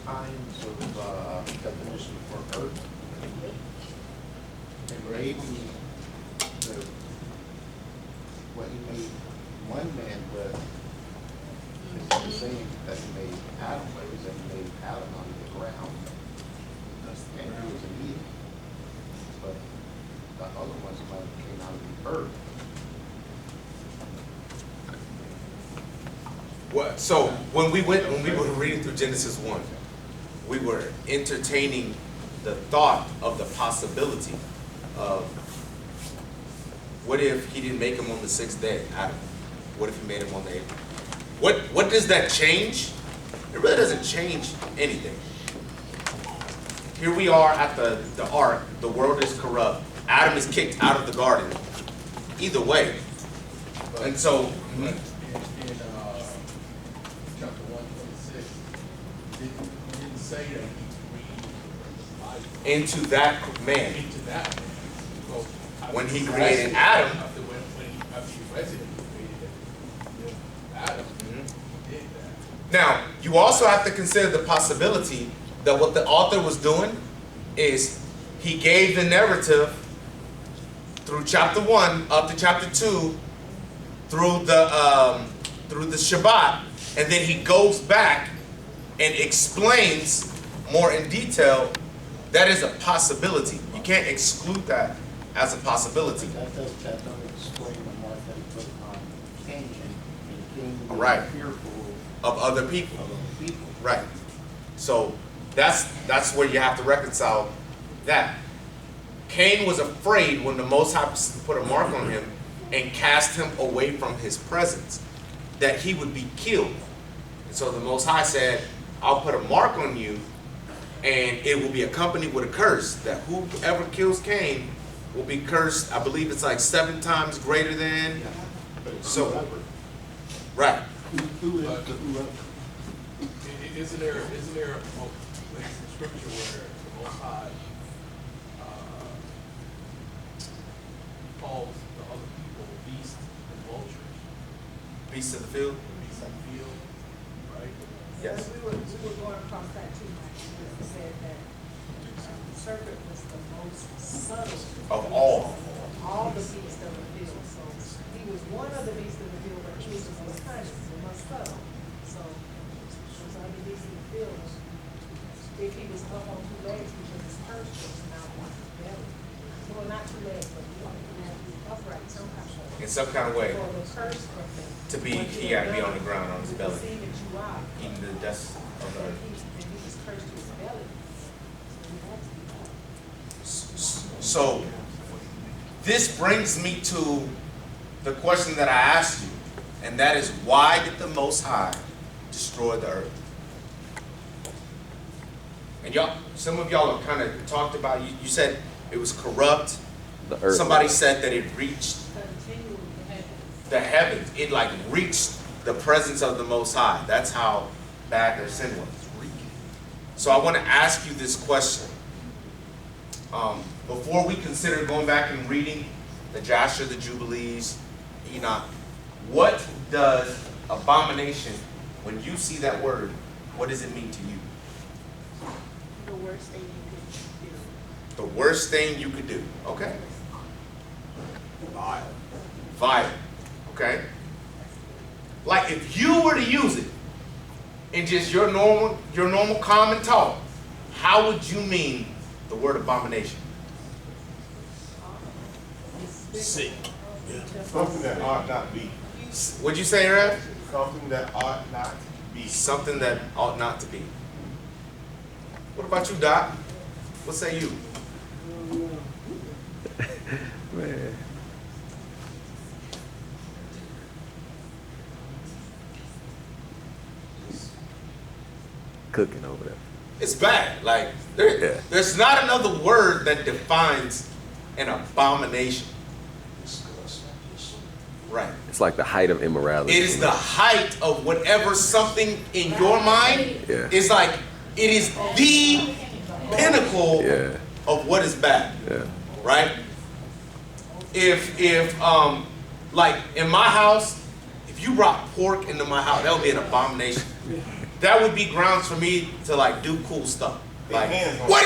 [SPEAKER 9] kinds of definition for earth. And maybe what he made one man with is the same that he made Adam with, and he made Adam on the ground. And he was in Eden. But the other ones might have came out of the earth.
[SPEAKER 1] What? So when we were reading through Genesis 1, we were entertaining the thought of the possibility of what if he didn't make him on the 6th day, Adam? What if he made him on the 8th? What does that change? It really doesn't change anything. Here we are at the ark. The world is corrupt. Adam is kicked out of the garden. Either way. And so,
[SPEAKER 3] In chapter 126, it didn't say that he breathed life
[SPEAKER 1] into that man,
[SPEAKER 3] into that man. So,
[SPEAKER 1] when he created Adam,
[SPEAKER 3] after he rested, he created Adam. He did that.
[SPEAKER 1] now, you also have to consider the possibility that what the author was doing is he gave the narrative through chapter 1 up to chapter 2 through the Shabbat, and then he goes back and explains more in detail. That is a possibility. You can't exclude that as a possibility.
[SPEAKER 9] That don't explain the mark that he put on Cain, and Cain being
[SPEAKER 1] Right.
[SPEAKER 9] fearful
[SPEAKER 1] Of other people.
[SPEAKER 9] of other people.
[SPEAKER 1] Right. So that's where you have to reconcile that. Cain was afraid when the Most High put a mark on him and cast him away from his presence, that he would be killed. And so the Most High said, I'll put a mark on you, and it will be accompanied with a curse, that whoever kills Cain will be cursed. I believe it's like 7 times greater than. So, right.
[SPEAKER 9] Who is the whoever?
[SPEAKER 3] Isn't there a place in scripture where the Most High calls the other people beasts and vultures?
[SPEAKER 1] Beasts of the field?
[SPEAKER 3] Beasts of the field, right?
[SPEAKER 1] Yes.
[SPEAKER 2] We were going across that too, Mike, because we said that the serpent was the most subtle.
[SPEAKER 1] Of all.
[SPEAKER 2] All the beasts of the field, so he was one of the beasts of the field, but he was the most cunning, the most subtle. So, those other beasts of the field, if he was up on 2 legs, because his purse was now on his belly. Well, not 2 legs, but upright, some kind of way.
[SPEAKER 1] In some kind of way.
[SPEAKER 2] For the curse of the.
[SPEAKER 1] To be, he got to be on the ground on his
[SPEAKER 2] To
[SPEAKER 1] belly,
[SPEAKER 2] deceive you out.
[SPEAKER 1] eating the dust of the
[SPEAKER 2] And
[SPEAKER 1] earth.
[SPEAKER 2] he was cursed to his belly. So he had to be up.
[SPEAKER 1] So, this brings me to the question that I asked you, and that is, why did the Most High destroy the earth? And y'all, some of y'all have kind of talked about, you said it was corrupt.
[SPEAKER 8] The earth.
[SPEAKER 1] Somebody said that it reached
[SPEAKER 2] Continually had
[SPEAKER 1] the heavens. It like reached the presence of the Most High. That's how bad their sin was. So I want to ask you this question. Before we consider going back and reading the Jasher, the Jubilees, Enoch. What does abomination, when you see that word, what does it mean to you?
[SPEAKER 10] The worst thing you could do.
[SPEAKER 1] The worst thing you could do. Okay. Vile. Vile. Okay. Like if you were to use it in just your normal common talk, how would you mean the word abomination? Sick.
[SPEAKER 9] Something that ought not be.
[SPEAKER 1] What'd you say, Rev?
[SPEAKER 9] Something that ought not be.
[SPEAKER 1] Something that ought not to be. What about you, Doc? What say you?
[SPEAKER 8] Man. Cooking over there.
[SPEAKER 1] It's bad. Like
[SPEAKER 8] Yeah.
[SPEAKER 1] there's not another word that defines an abomination. Right.
[SPEAKER 8] It's like the height of immorality.
[SPEAKER 1] It is the height of whatever something in your mind
[SPEAKER 8] Yeah.
[SPEAKER 1] is like. It is the pinnacle
[SPEAKER 8] Yeah.
[SPEAKER 1] of what is bad.
[SPEAKER 8] Yeah.
[SPEAKER 1] Right? If like in my house, if you brought pork into my house, that would be an abomination. That would be grounds for me to like do cool stuff. Like what?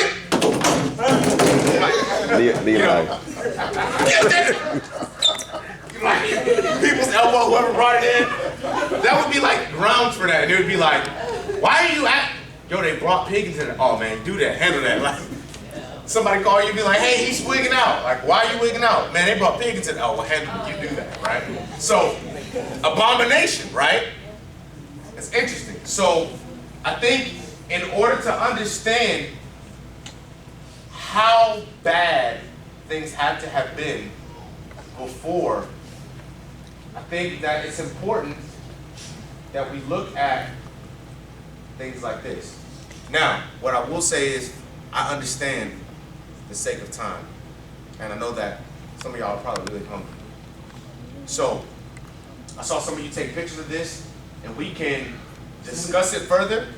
[SPEAKER 1] Like people's elbow, whoever brought it in, that would be like grounds for that. And it would be like, why are you at? Yo, they brought pig into that. Oh man, do that, handle that. Like somebody call you, be like, hey, he's wigging out. Like, why are you wigging out? Man, they brought pig into that. Oh, well, handle it. You do that, right? So, abomination, right? It's interesting. So, I think in order to understand how bad things had to have been before, I think that it's important that we look at things like this. Now, what I will say is, I understand the sake of time, and I know that some of y'all are probably really hungry. So, I saw some of you take pictures of this, and we can discuss it further,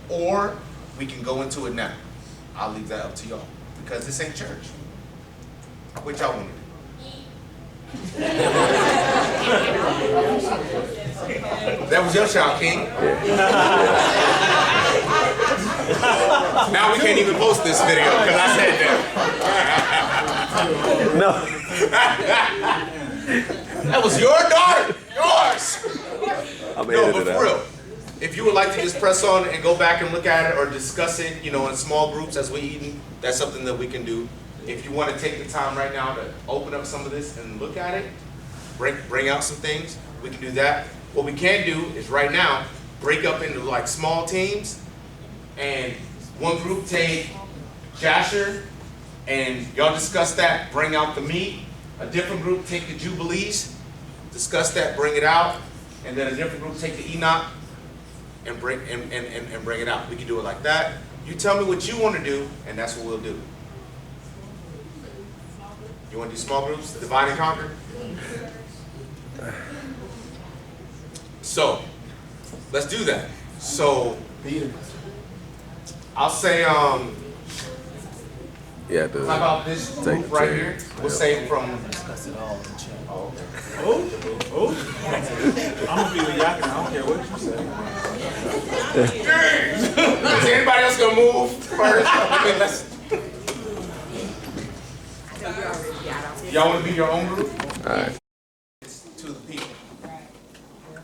[SPEAKER 1] or we can go into it now. I'll leave that up to y'all, because this ain't church. What y'all want to do? That was your shout, King. Now we can't even post this video because I said that.
[SPEAKER 8] No.
[SPEAKER 1] That was your daughter, yours.
[SPEAKER 8] I'm
[SPEAKER 1] No,
[SPEAKER 8] editing
[SPEAKER 1] but
[SPEAKER 8] it
[SPEAKER 1] for
[SPEAKER 8] out.
[SPEAKER 1] real, if you would like to just press on and go back and look at it or discuss it, in small groups as we eating, that's something that we can do. If you want to take the time right now to open up some of this and look at it, bring out some things, we can do that. What we can do is right now break up into like small teams, and one group take Jasher, and y'all discuss that, bring out the meat. A different group take the Jubilees, discuss that, bring it out, and then a different group take the Enoch and bring it out. We can do it like that. You tell me what you want to do, and that's what we'll do. You want to do small groups, divide and conquer? So, let's do that. So, I'll say,
[SPEAKER 8] Yeah,
[SPEAKER 1] how about this
[SPEAKER 8] Take
[SPEAKER 1] group
[SPEAKER 8] the
[SPEAKER 1] right
[SPEAKER 8] chair.
[SPEAKER 1] here? We'll say from,
[SPEAKER 11] I'm gonna be with Yakin. I don't care what you say.
[SPEAKER 1] is anybody else gonna move first? I mean, y'all want to be your own group?
[SPEAKER 8] All right.
[SPEAKER 1] To the people.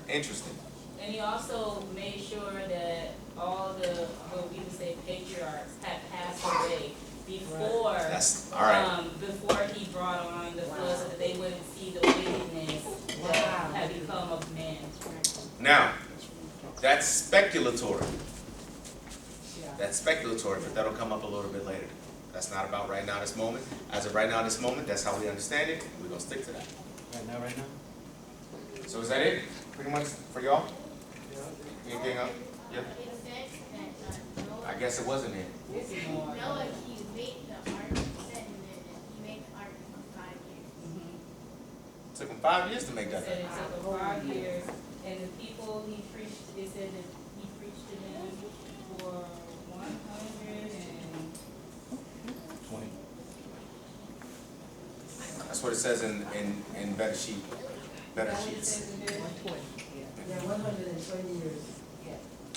[SPEAKER 1] Interesting.
[SPEAKER 7] And he also made sure that all the, what we would say patriarchs had passed away before,
[SPEAKER 1] That's all right.
[SPEAKER 7] before he brought on the flood, so that they wouldn't see the wickedness that had become of man.
[SPEAKER 1] Now, that's speculatory. That's speculatory, but that'll come up a little bit later. That's not about right now, this moment. As of right now, this moment, that's how we understand it, and we're gonna stick to that.
[SPEAKER 4] Right now?
[SPEAKER 1] So is that it? Pretty much for y'all? Anything else? Yep.
[SPEAKER 6] It says that
[SPEAKER 1] I guess it wasn't it.
[SPEAKER 6] Noah, he made the ark, and he made the ark for 5 years.
[SPEAKER 1] Took him 5 years to make
[SPEAKER 7] It
[SPEAKER 1] that.
[SPEAKER 7] said it took him 5 years, and the people he preached, it said that he preached to them for 120.
[SPEAKER 1] That's That's what it says in Better Sheet. Better Sheets.
[SPEAKER 12] 120. Yeah, 120 years.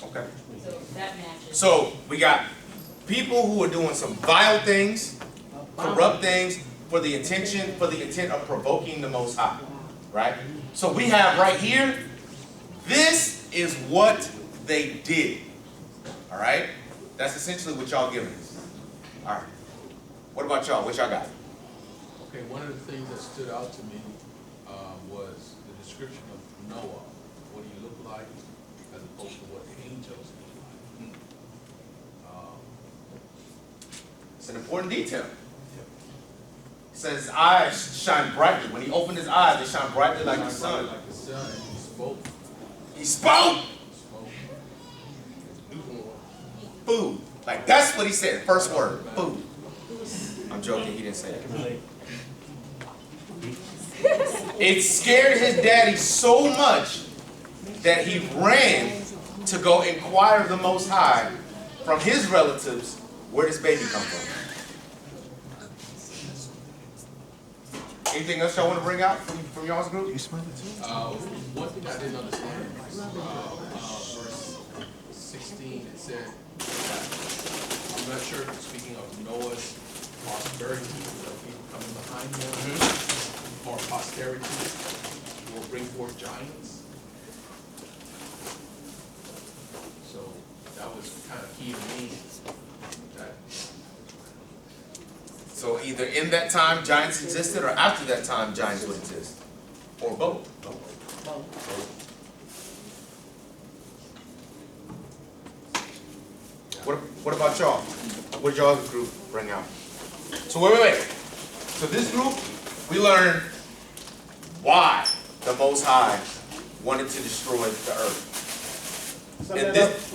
[SPEAKER 1] Okay.
[SPEAKER 7] So that matches.
[SPEAKER 1] So we got people who are doing some vile things, corrupt things for the intent of provoking the Most High, right? So we have right here, this is what they did, all right? That's essentially what y'all giving us. All right. What about y'all? What y'all got?
[SPEAKER 3] Okay, one of the things that stood out to me was the description of Noah. What he looked like as opposed to what the angels looked like.
[SPEAKER 1] It's an important detail. It says his eyes shine brightly. When he opened his eyes, they shine brightly like the sun.
[SPEAKER 3] Like the sun, and he spoke.
[SPEAKER 1] He spoke food. Like that's what he said. First word, food. I'm joking. He didn't say that. It scared his daddy so much that he ran to go inquire of the Most High from his relatives where this baby come from. Anything else y'all want to bring out from y'all's group?
[SPEAKER 3] One thing I didn't understand, verse 16, it said that, I'm not sure if it's speaking of Noah's prosperity, of people coming behind him, or posterity will bring forth giants. So that was kind of key to me. That
[SPEAKER 1] So either in that time giants existed, or after that time giants would exist, or both. What about y'all? What did y'all's group bring out? So wait. So this group, we learned why the Most High wanted to destroy the earth. And this,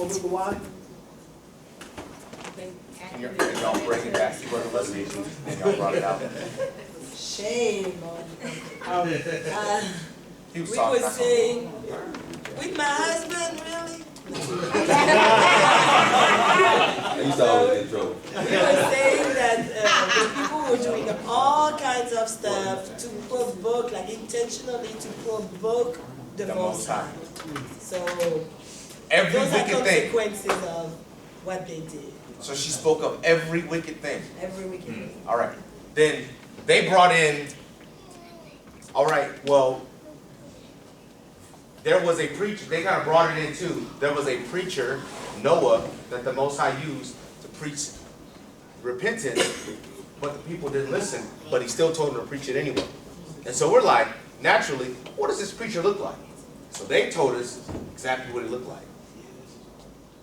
[SPEAKER 1] can y'all bring it back to the lesson? And y'all brought it out.
[SPEAKER 12] Shame on
[SPEAKER 1] He was
[SPEAKER 12] we
[SPEAKER 1] talking
[SPEAKER 12] were
[SPEAKER 1] about
[SPEAKER 12] saying, with my husband, really?
[SPEAKER 8] He's always in trouble.
[SPEAKER 12] We were saying that the people were doing all kinds of stuff to provoke, like intentionally to provoke the Most High. So
[SPEAKER 1] every
[SPEAKER 12] those are
[SPEAKER 1] wicked thing.
[SPEAKER 12] consequences of what they did.
[SPEAKER 1] So she spoke of every wicked thing.
[SPEAKER 12] Every wicked thing.
[SPEAKER 1] All right. Then they brought in, all right, well, there was a preacher, they kind of brought it in too. There was a preacher, Noah, that the Most High used to preach repentance, but the people didn't listen, but he still told them to preach it anyway. And so we're like, naturally, what does this preacher look like? So they told us exactly what he looked like.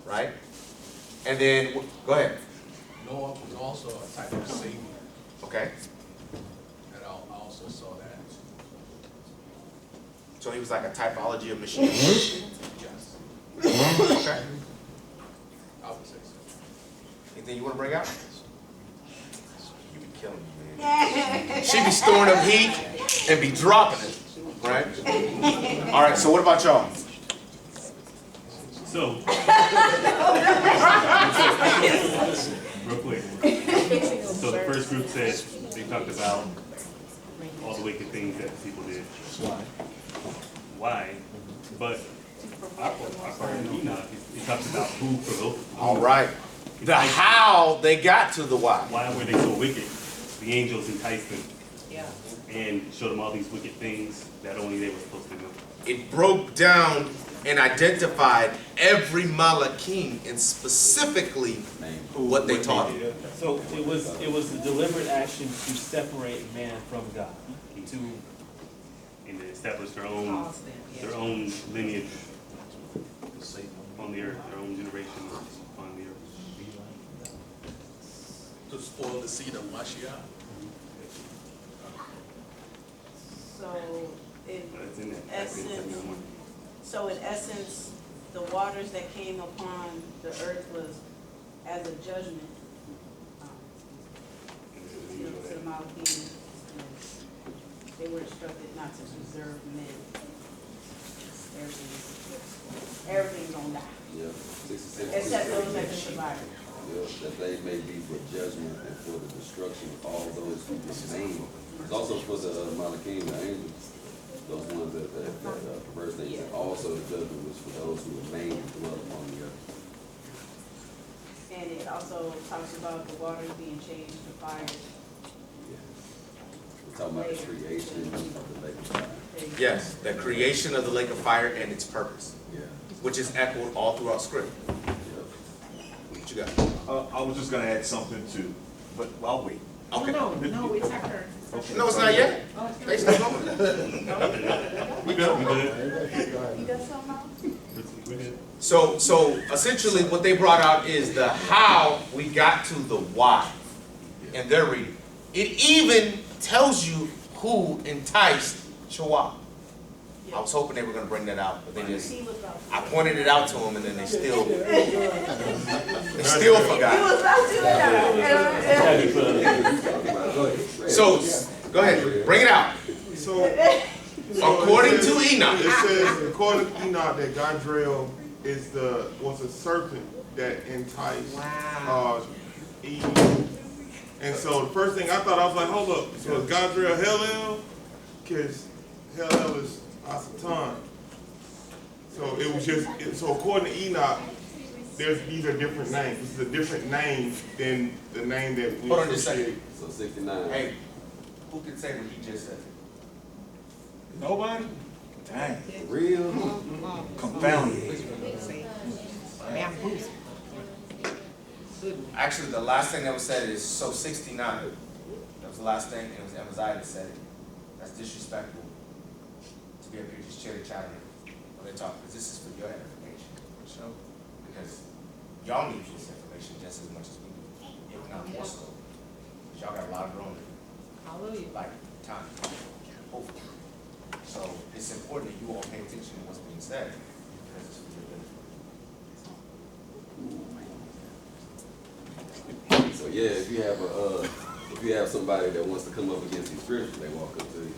[SPEAKER 1] Right? And then, go ahead.
[SPEAKER 3] Noah was also a type of Savior,
[SPEAKER 1] Okay.
[SPEAKER 3] and I also saw that.
[SPEAKER 1] So he was like a typology of machine.
[SPEAKER 3] Yes,
[SPEAKER 1] Okay.
[SPEAKER 3] I would say so.
[SPEAKER 1] Anything you want to bring out? You be killing me, man. She be storing up heat and be dropping it, right? All right, so what about y'all?
[SPEAKER 5] So, real quick. So the first group said, they talked about all the wicked things that people did. Why? But our part in Enoch, he talks about who provoked.
[SPEAKER 1] All right. The how they got to the why.
[SPEAKER 5] Why were they so wicked? The angels enticed them. And showed them all these wicked things that only they were supposed to do.
[SPEAKER 1] It broke down and identified every Malachim and specifically what they taught him.
[SPEAKER 13] So it was a deliberate action to separate man from God.
[SPEAKER 5] And they established their own lineage on the earth, their own generation on the earth.
[SPEAKER 3] To spoil the seed of Mashiach.
[SPEAKER 10] So in essence, the waters that came upon the earth was as a judgment to the Malachim. They were instructed not to preserve men. Everything's gonna die.
[SPEAKER 8] Yeah. 66.
[SPEAKER 10] Except those that can survive.
[SPEAKER 8] that they may be for judgment and for the destruction of all those who remain. It's also for the Malachim, the angels, those ones that perverse things. And also the judgment was for those who remain and dwell upon the earth.
[SPEAKER 10] And it also talks about the waters being changed to fire.
[SPEAKER 8] We're talking about the creation of the lake of fire.
[SPEAKER 1] Yes, the creation of the lake of fire and its purpose,
[SPEAKER 8] Yeah.
[SPEAKER 1] which is echoed all throughout Scripture. What you got?
[SPEAKER 14] I was just gonna add something too, but I'll wait.
[SPEAKER 1] Okay.
[SPEAKER 2] No, it's our turn.
[SPEAKER 14] Okay.
[SPEAKER 1] No, it's not yet. They still going.
[SPEAKER 14] We good, we good.
[SPEAKER 6] You got something else?
[SPEAKER 14] We good.
[SPEAKER 1] So essentially what they brought out is the how we got to the why in their reading. It even tells you who enticed Noach. I was hoping they were going to bring that out, but they just, I pointed it out to them and then they still forgot. So, go ahead, bring it out.
[SPEAKER 15] So,
[SPEAKER 1] According to Enoch.
[SPEAKER 15] It says, according to Enoch, that Gadriel was a serpent that enticed Eve. And so the first thing I thought, I was like, hold up, so is Gadriel Hellel? Because Hellel is Asatan. So it was just, so according to Enoch, these are different names. This is a different name than the name that we
[SPEAKER 1] Hold on just a second.
[SPEAKER 8] So 69.
[SPEAKER 1] Hey, who can say what he just said?
[SPEAKER 11] Nobody? Dang.
[SPEAKER 8] Real?
[SPEAKER 11] Confounded.
[SPEAKER 1] Actually, the last thing that was said is, so 69. That was the last thing, and it was Amaziah that said it. That's disrespectful to be up here just chitter-chattering when they talk, because this is for your edification. So, because y'all need this information just as much as we do, if not more so. Because y'all got a lot of growing to do.
[SPEAKER 2] Hallelujah.
[SPEAKER 1] Like time, hopefully. So it's important that you all pay attention to what's being said, because it's for your benefit.
[SPEAKER 8] So yeah, if you have somebody that wants to come up against these scriptures, they walk up to you.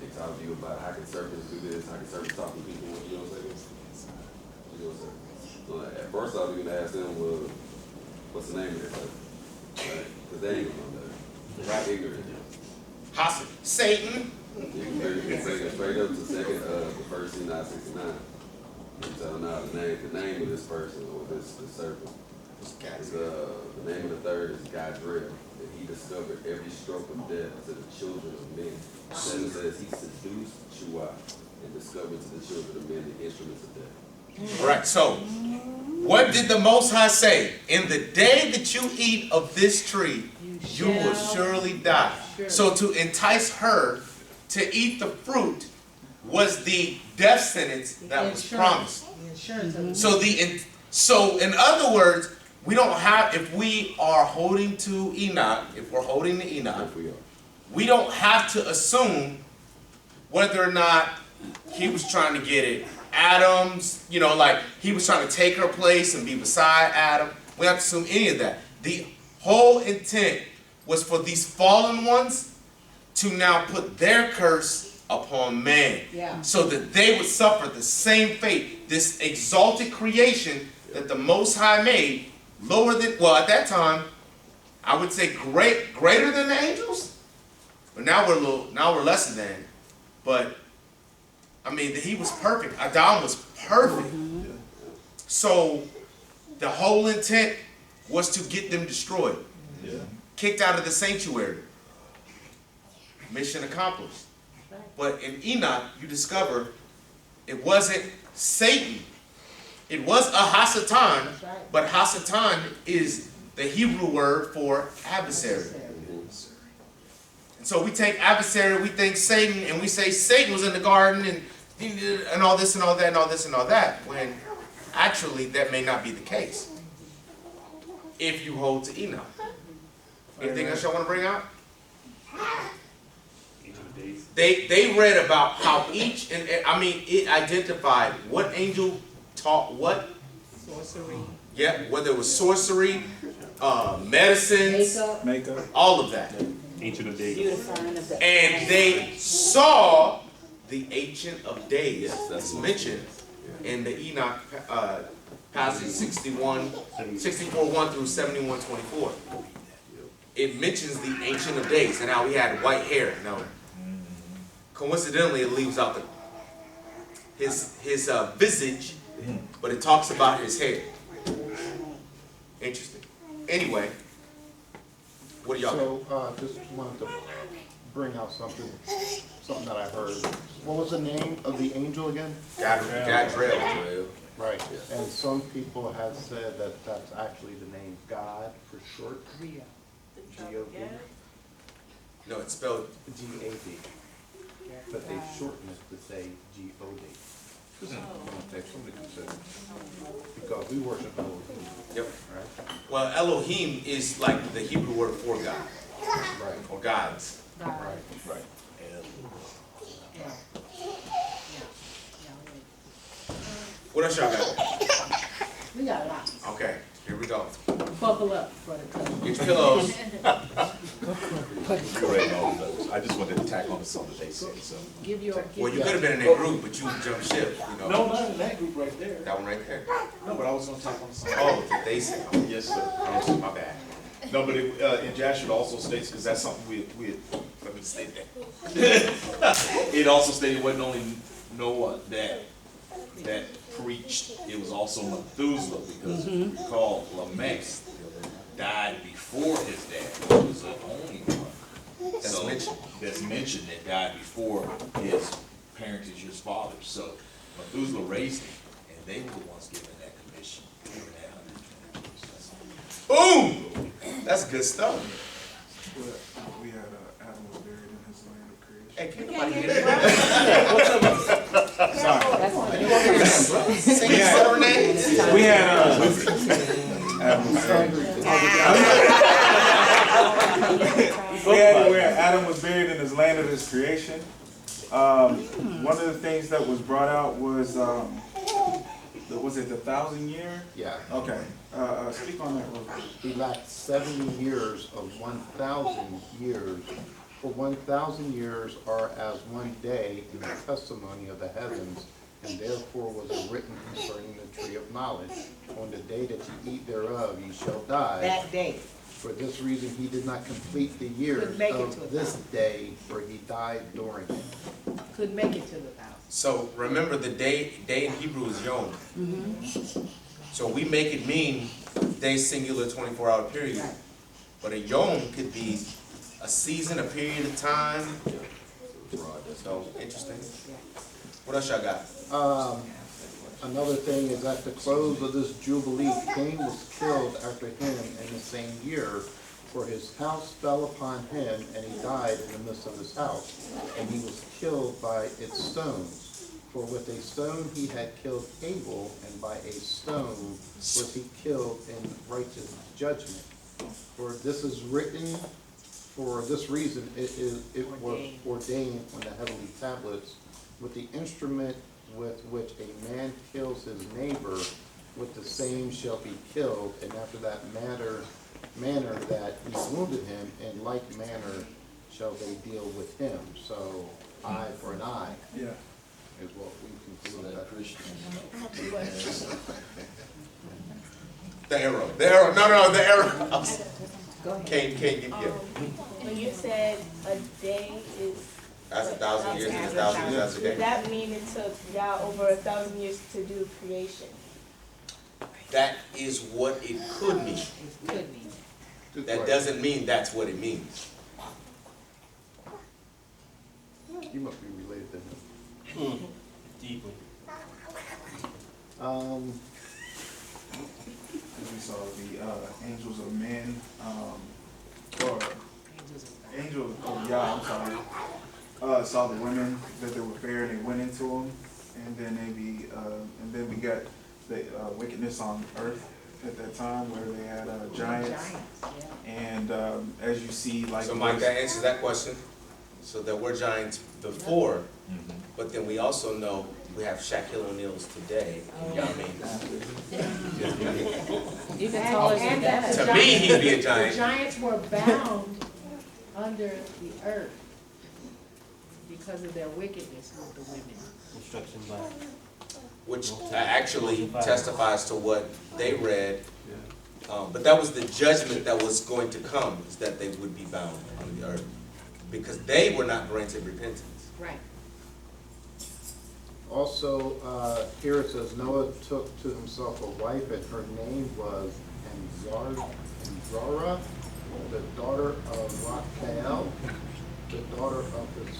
[SPEAKER 8] They talk to you about how can serpents do this, how can serpents talk to people, you know what I'm saying? You know what I'm saying? So at first I was gonna ask them, well, what's the name of this serpent? Right? Because they ain't gonna know that. Right, ignorant.
[SPEAKER 1] Satan.
[SPEAKER 8] You can bring it straight up to the first Enoch 69. You tell them now the name of this person or this serpent. Is, the name of the third is Gadriel, and he discovered every stroke of death to the children of men. Then it says he seduced Shua and discovered to the children of men the instruments of death.
[SPEAKER 1] All right, so what did the Most High say? In the day that you eat of this tree, you will surely die. So to entice her to eat the fruit was the death sentence that was promised. So in other words, we don't have, if we are holding to Enoch, if we're holding to Enoch, we don't have to assume whether or not he was trying to get it Adam's, you know, like he was trying to take her place and be beside Adam. We don't have to assume any of that. The whole intent was for these fallen ones to now put their curse upon man. So that they would suffer the same fate. This exalted creation that the Most High made, lower than, well, at that time, I would say greater than the angels, but now we're lesser than. But I mean, he was perfect. Adam was perfect. So the whole intent was to get them destroyed, kicked out of the sanctuary. Mission accomplished. But in Enoch, you discover it wasn't Satan. It was a Hasatan, but Hasatan is the Hebrew word for adversary. And so we take adversary, we think Satan, and we say Satan was in the garden and all this and all that and all this and all that, when actually that may not be the case if you hold to Enoch. Anything else y'all want to bring out? They read about how each, and I mean, it identified what angel taught what.
[SPEAKER 2] Sorcery.
[SPEAKER 1] Yeah, whether it was sorcery, medicines,
[SPEAKER 11] makeup,
[SPEAKER 1] all of that.
[SPEAKER 5] Ancient of Days.
[SPEAKER 1] And they saw the Ancient of Days that's mentioned in the Enoch passage 64:1 through 71:24. It mentions the Ancient of Days and how he had white hair. Now, coincidentally, it leaves out his visage, but it talks about his hair. Interesting. Anyway, what do y'all think?
[SPEAKER 9] So, just wanted to bring out something that I heard. What was the name of the angel again?
[SPEAKER 1] Gadriel.
[SPEAKER 9] Right, and some people have said that that's actually the name God for short. G-O-D.
[SPEAKER 1] No, it's spelled
[SPEAKER 9] G-A-D. But they shorten it to say G-O-D. Just want to take something to consider. Because we worship Elohim.
[SPEAKER 1] Yep.
[SPEAKER 9] Right?
[SPEAKER 1] Well, Elohim is like the Hebrew word for God.
[SPEAKER 9] Right.
[SPEAKER 1] Or gods.
[SPEAKER 9] Right.
[SPEAKER 14] Right.
[SPEAKER 1] What else y'all got?
[SPEAKER 2] We got lots.
[SPEAKER 1] Okay, here we go.
[SPEAKER 2] Buckle up for the couple.
[SPEAKER 1] Get your pillows.
[SPEAKER 14] You already know those. I just wanted to tack on to something they said, so.
[SPEAKER 2] Give your.
[SPEAKER 1] Well, you could have been in that group, but you jumped ship, you know.
[SPEAKER 13] No, not in that group right there.
[SPEAKER 1] That one right there.
[SPEAKER 13] No, but I was gonna talk on something.
[SPEAKER 1] Oh, did they say? Oh,
[SPEAKER 14] Yes, sir.
[SPEAKER 1] oh, my bad.
[SPEAKER 14] No, but in Joshua it also states, because that's something let me state that. It also stated it wasn't only Noah that preached, it was also Methuselah, because recall Lamech died before his dad. He was the only one. That's mentioned that died before his parentage, his father. So Methuselah raised him, and they were the ones given that commission. Given that 120 years.
[SPEAKER 1] Boom! That's good stuff.
[SPEAKER 11] We had Adam was buried in his land of creation.
[SPEAKER 1] Hey, can nobody hear that?
[SPEAKER 11] Sorry.
[SPEAKER 1] Sing his serenade.
[SPEAKER 11] We had Adam was where Adam was buried in his land of his creation. One of the things that was brought out was it the 1,000 year?
[SPEAKER 9] Yeah.
[SPEAKER 11] Okay. Speak on that real quick.
[SPEAKER 9] He lacked 70 years of 1,000 years. For 1,000 years are as one day in the testimony of the heavens, and therefore was it written concerning the tree of knowledge. On the day that you eat thereof, you shall die.
[SPEAKER 2] That day.
[SPEAKER 9] For this reason, he did not complete the years
[SPEAKER 2] Couldn't make it to
[SPEAKER 9] of this day, for he died during it.
[SPEAKER 2] Couldn't make it to the 1,000.
[SPEAKER 1] So remember, the day in Hebrew is yom. So we make it mean day singular 24-hour period.
[SPEAKER 2] Right.
[SPEAKER 1] But a yom could be a season, a period of time. So interesting. What else y'all got?
[SPEAKER 9] Another thing is at the close of this jubilee, Cain was killed after him in the same year, for his house fell upon him, and he died in the midst of his house, and he was killed by its stones. For with a stone he had killed Abel, and by a stone was he killed in righteous judgment. For this is written, for this reason it was ordained on the heavenly tablets, with the instrument with which a man kills his neighbor, with the same shall be killed, and after that manner that he wounded him, in like manner shall they deal with him. So, eye for an eye.
[SPEAKER 11] Yeah.
[SPEAKER 9] Is what we conclude that.
[SPEAKER 1] The arrow. The arrow. No, the arrow. Can't give you.
[SPEAKER 16] When you said a day is.
[SPEAKER 1] That's 1,000 years, and 1,000 years, that's a day.
[SPEAKER 16] Does that mean it took Yah over 1,000 years to do creation?
[SPEAKER 1] That is what it could mean.
[SPEAKER 2] Could be.
[SPEAKER 1] That doesn't mean that's what it means.
[SPEAKER 9] You must be related to him.
[SPEAKER 13] Deeply.
[SPEAKER 11] We saw the angels of men, or angels of Yah, I'm sorry. Saw the women that they were fair, and they went into them, and then we got the wickedness on earth at that time, where they had giants, and as you see, like.
[SPEAKER 1] So Mike, that answers that question. So there were giants before, but then we also know we have Shaquille O'Neal's today. You know what I mean?
[SPEAKER 2] Even taller than that.
[SPEAKER 1] To me, he'd be a giant.
[SPEAKER 2] The giants were bound under the earth because of their wickedness with the women.
[SPEAKER 13] Instruction by.
[SPEAKER 1] which actually testifies to what they read. But that was the judgment that was going to come, is that they would be bound on the earth, because they were not granted repentance.
[SPEAKER 2] Right.
[SPEAKER 9] Also, here it says Noah took to himself a wife, and her name was Anzara, the daughter of Rachael, the daughter of his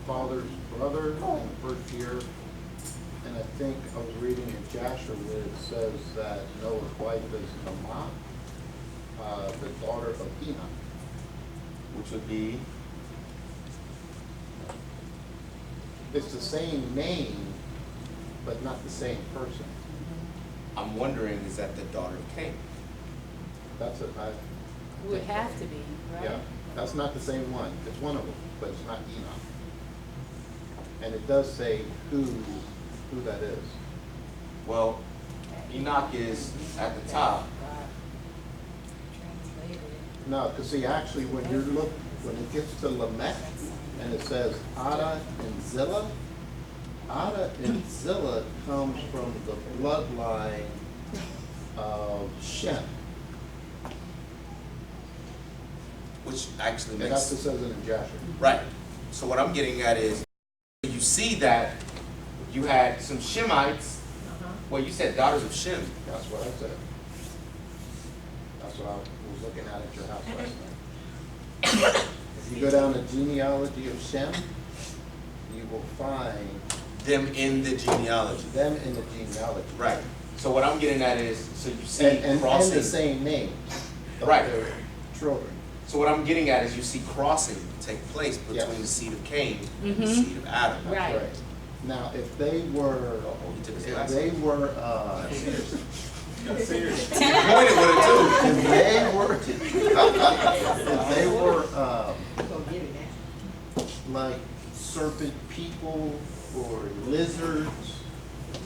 [SPEAKER 9] father's brother in the first year. And I think I was reading in Jasher where it says that Noah's wife is Naamah, the daughter of Enoch.
[SPEAKER 1] Which would be?
[SPEAKER 9] It's the same name, but not the same person.
[SPEAKER 1] I'm wondering, is that the daughter of Cain?
[SPEAKER 9] That's it.
[SPEAKER 10] Would have to be, right?
[SPEAKER 9] Yeah, that's not the same one. It's one of them, but it's not Enoch. And it does say who that is.
[SPEAKER 1] Well, Enoch is at the top.
[SPEAKER 9] No, because see, actually, when it gets to Lamech, and it says Ada and Zillah, Ada and Zillah comes from the bloodline of Shem.
[SPEAKER 1] Which actually
[SPEAKER 9] And
[SPEAKER 1] makes
[SPEAKER 9] that's what it says it in Jasher.
[SPEAKER 1] right. So what I'm getting at is, you see that you had some Shemites. Well, you said daughters of Shem.
[SPEAKER 9] That's what I said. That's what I was looking at your house last night. If you go down the genealogy of Shem, you will find
[SPEAKER 1] Them in the genealogy.
[SPEAKER 9] them in the genealogy.
[SPEAKER 1] Right. So what I'm getting at is, so you see
[SPEAKER 9] And
[SPEAKER 1] crossing.
[SPEAKER 9] the same name of
[SPEAKER 1] Right.
[SPEAKER 9] their children.
[SPEAKER 1] So what I'm getting at is, you see crossing take place between
[SPEAKER 9] Yes.
[SPEAKER 1] the seed of Cain and the seed of Adam.
[SPEAKER 9] That's
[SPEAKER 10] Right.
[SPEAKER 9] Now, if they were,
[SPEAKER 1] Oh, he took his
[SPEAKER 9] if
[SPEAKER 1] glasses.
[SPEAKER 9] they were,
[SPEAKER 1] He pointed with it too.
[SPEAKER 9] if they were, like serpent people or lizards,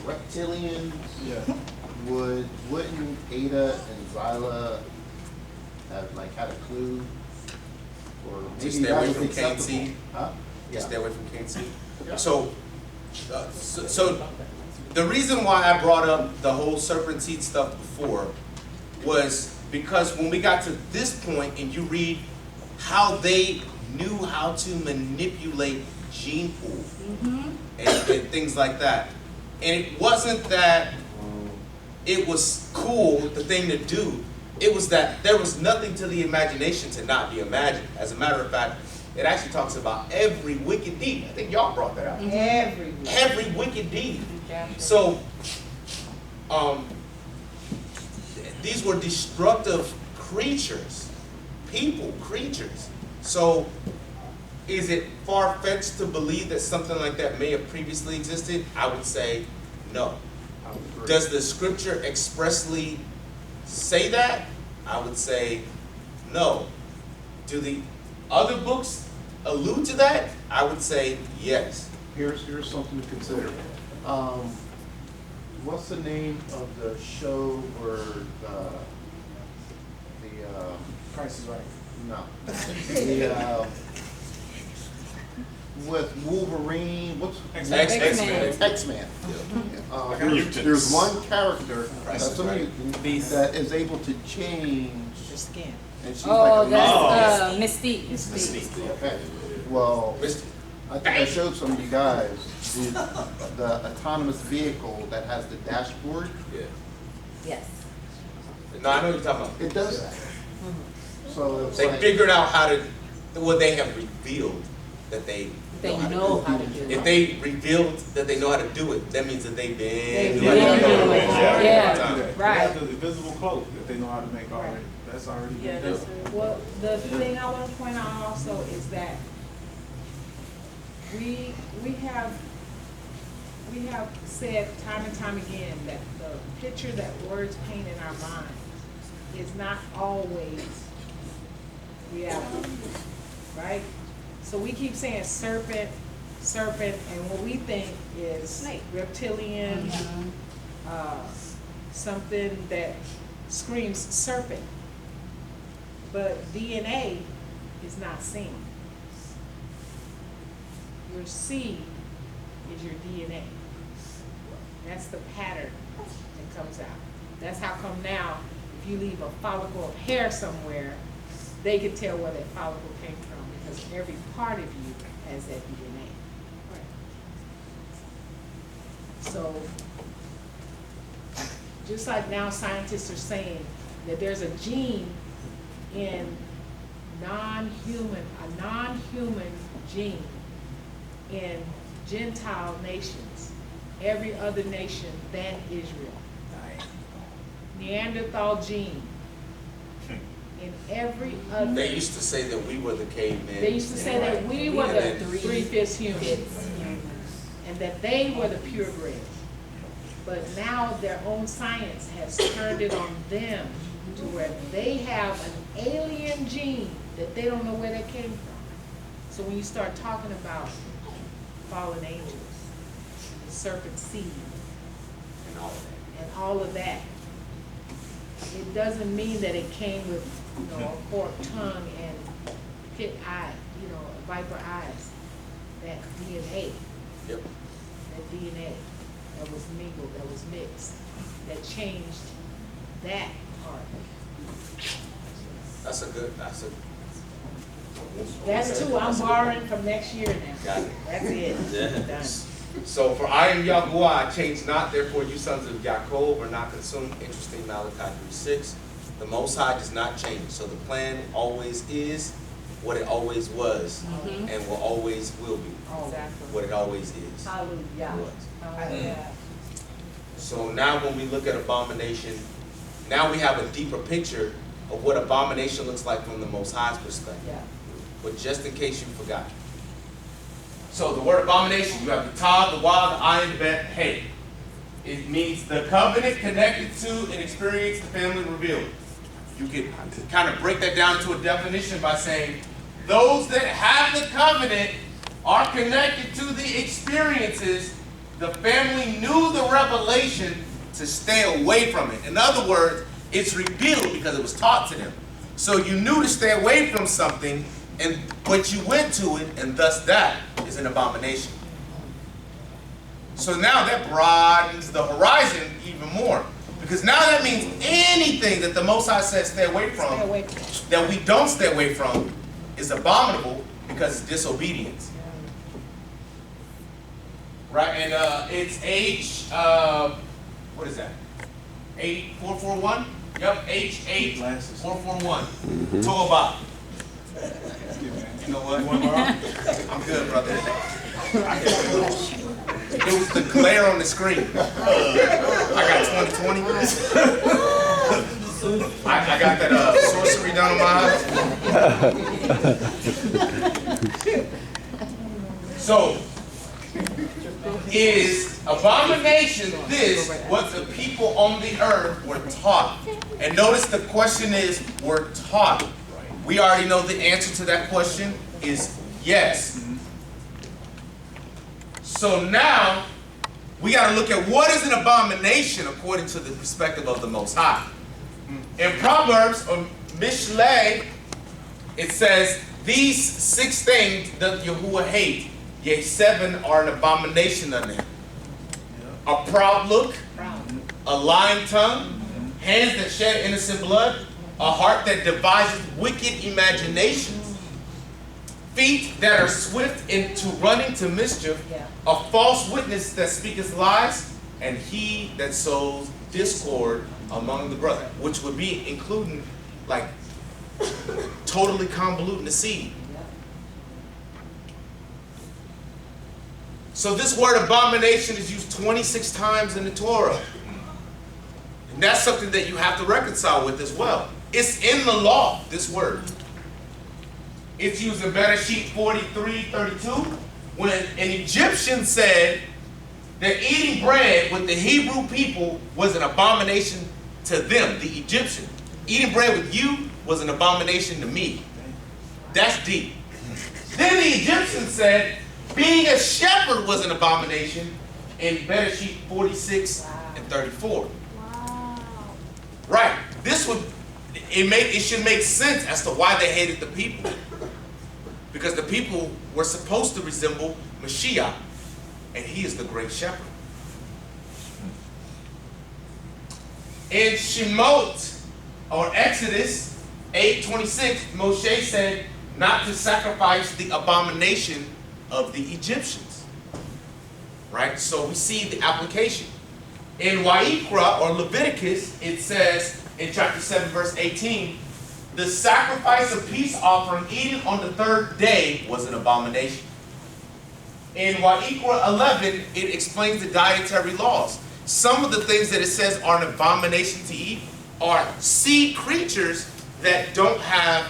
[SPEAKER 9] reptilians, wouldn't Ada and Zillah have like had a clue? Or
[SPEAKER 1] To
[SPEAKER 9] maybe
[SPEAKER 1] stay
[SPEAKER 9] that
[SPEAKER 1] away
[SPEAKER 9] was
[SPEAKER 1] from Cain's
[SPEAKER 9] acceptable.
[SPEAKER 1] seed?
[SPEAKER 9] Huh?
[SPEAKER 1] To stay
[SPEAKER 9] Yeah.
[SPEAKER 1] away from Cain's seed.
[SPEAKER 9] Yeah.
[SPEAKER 1] So the reason why I brought up the whole serpent seed stuff before was because when we got to this point and you read how they knew how to manipulate gene pool and things like that. And it wasn't that it was cool, the thing to do. It was that there was nothing to the imagination to not be imagined. As a matter of fact, it actually talks about every wicked deed. I think y'all brought that out. Every wicked deed. So, these were destructive creatures, creatures. So, is it far-fetched to believe that something like that may have previously existed? I would say no.
[SPEAKER 9] I would agree.
[SPEAKER 1] Does the scripture expressly say that? I would say no. Do the other books allude to that? I would say yes.
[SPEAKER 9] Here's something to consider. What's the name of the show where the
[SPEAKER 11] Price is Right.
[SPEAKER 9] no the with Wolverine? What's
[SPEAKER 1] X-Men.
[SPEAKER 9] X-Men.
[SPEAKER 14] Like a mutant.
[SPEAKER 9] There's one character that's a
[SPEAKER 1] Right.
[SPEAKER 9] mutant
[SPEAKER 13] Beast.
[SPEAKER 9] that is able to change,
[SPEAKER 2] The skin.
[SPEAKER 9] and she's
[SPEAKER 10] Oh,
[SPEAKER 9] like a
[SPEAKER 10] that's
[SPEAKER 9] mutant.
[SPEAKER 10] Mystique.
[SPEAKER 9] Okay. Well,
[SPEAKER 1] Mr.
[SPEAKER 9] I think I showed some of you guys the autonomous vehicle that has the dashboard.
[SPEAKER 1] Yeah.
[SPEAKER 10] Yes.
[SPEAKER 1] No, I know what you're talking about.
[SPEAKER 9] It does that. So it's
[SPEAKER 1] They
[SPEAKER 9] like,
[SPEAKER 1] figured out how to, well, they have revealed that they
[SPEAKER 10] They
[SPEAKER 1] how to
[SPEAKER 10] know
[SPEAKER 1] do it.
[SPEAKER 10] how to do
[SPEAKER 1] If
[SPEAKER 10] it.
[SPEAKER 1] they revealed that they know how to do it, that means that they've been
[SPEAKER 10] They've
[SPEAKER 1] doing
[SPEAKER 10] been
[SPEAKER 1] it.
[SPEAKER 10] doing it. Yeah.
[SPEAKER 11] They
[SPEAKER 10] Right.
[SPEAKER 11] have the invisible cloak that they know how to make already. That's already been done.
[SPEAKER 2] Well, the thing I want to point out also is that we have said time and time again that the picture that words paint in our mind is not always reality, right? So we keep saying serpent, and what we think is reptilian, something that screams serpent. But DNA is not seen. Your seed is your DNA. That's the pattern that comes out. That's how come now, if you leave a follicle of hair somewhere, they can tell where that follicle came from, because every part of you has that DNA. So, just like now scientists are saying that there's a gene in a non-human gene in Gentile nations, every other nation than Israel. Neanderthal gene in every other.
[SPEAKER 1] They used to say that we were the cavemen.
[SPEAKER 2] They used to say that we were the three-fifths humans, and that they were the purebreds. But now their own science has turned it on them to where they have an alien gene that they don't know where that came from. So when you start talking about fallen angels, the serpent seed, and all of that, it doesn't mean that it came with, a forked tongue and pit eye, viper eyes. That DNA.
[SPEAKER 1] Yep.
[SPEAKER 2] That DNA that was mingled, that was mixed, that changed that part. That's two I'm borrowing from next year now.
[SPEAKER 1] Got it.
[SPEAKER 2] That's it.
[SPEAKER 8] Yeah.
[SPEAKER 2] Done.
[SPEAKER 1] So for I am Yahuwah, I change not, therefore you sons of Yaakov are not consumed. Interesting, Malachi 3:6. The Most High does not change. So the plan always is what it always was, and will always will be what it always is.
[SPEAKER 12] Hallelujah.
[SPEAKER 1] Was. So now when we look at abomination, now we have a deeper picture of what abomination looks like from the Most High's perspective. But just in case you forgot. So the word abomination, you have the tav, the wa, the ayin, the bet, hey. It means the covenant connected to and experience the family revealed. You can kind of break that down to a definition by saying those that have the covenant are connected to the experiences. The family knew the revelation to stay away from it. In other words, it's revealed because it was taught to them. So you knew to stay away from something, but you went to it, and thus that is an abomination. So now that broadens the horizon even more. Because now that means anything that the Most High says stay away from, that we don't stay away from, is abominable because it's disobedience. Right? And it's H, what is that? 8441? Yep, H8441. Toba. You know what? I'm good, brother. It was the glare on the screen. I got 20/20. I got that sorcery done on my eyes. So, is abomination this what the people on the earth were taught? And notice the question is, were taught. We already know the answer to that question is yes. So now, we got to look at what is an abomination according to the perspective of the Most High. In Proverbs, or Mishlei, it says, these 6 things doth Yahuwah hate, yea, 7 are an abomination unto him. A proud look, a lying tongue, hands that shed innocent blood, a heart that devises wicked imaginations, feet that are swift into running to mischief, a false witness that speaketh lies, and he that sows discord among the brethren, which would be including, like, totally convoluting the seed. So this word abomination is used 26 times in the Torah. And that's something that you have to reconcile with as well. It's in the law, this word. It's used in Bereshit 43:32, when an Egyptian said that eating bread with the Hebrew people was an abomination to them, the Egyptian. Eating bread with you was an abomination to me. That's deep. Then the Egyptian said being a shepherd was an abomination in Bereshit 46:34.
[SPEAKER 6] Wow.
[SPEAKER 1] Right. It should make sense as to why they hated the people. Because the people were supposed to resemble Mashiach, and he is the great shepherd. In Shemot, or Exodus 8:26, Moshe said not to sacrifice the abomination of the Egyptians. Right? So we see the application. In Wa'ikra, or Leviticus, it says in chapter 7, verse 18, the sacrifice of peace offering eaten on the third day was an abomination. In Wa'ikra 11, it explains the dietary laws. Some of the things that it says are an abomination to eat are sea creatures that don't have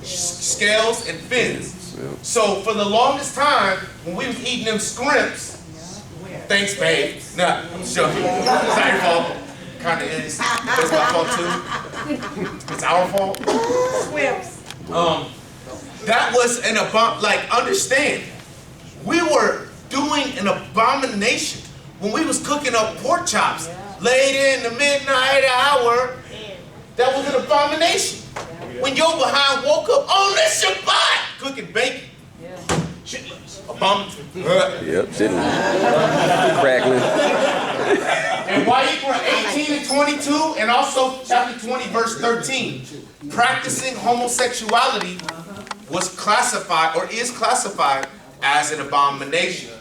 [SPEAKER 1] scales and fins. So for the longest time, when we was eating them scrimps, thanks, babe. Nah, I'm just joking. It's not your fault. Kind of is. But it's my fault too. It's our fault. That was an understand. We were doing an abomination when we was cooking up pork chops late in the midnight hour. That was an abomination. When your behind woke up on the Shabbat cooking bacon.
[SPEAKER 8] Yep, sitting crackling.
[SPEAKER 1] And Wa'ikra 18 and 22, and also chapter 20, verse 13, practicing homosexuality was classified, or is classified, as an abomination.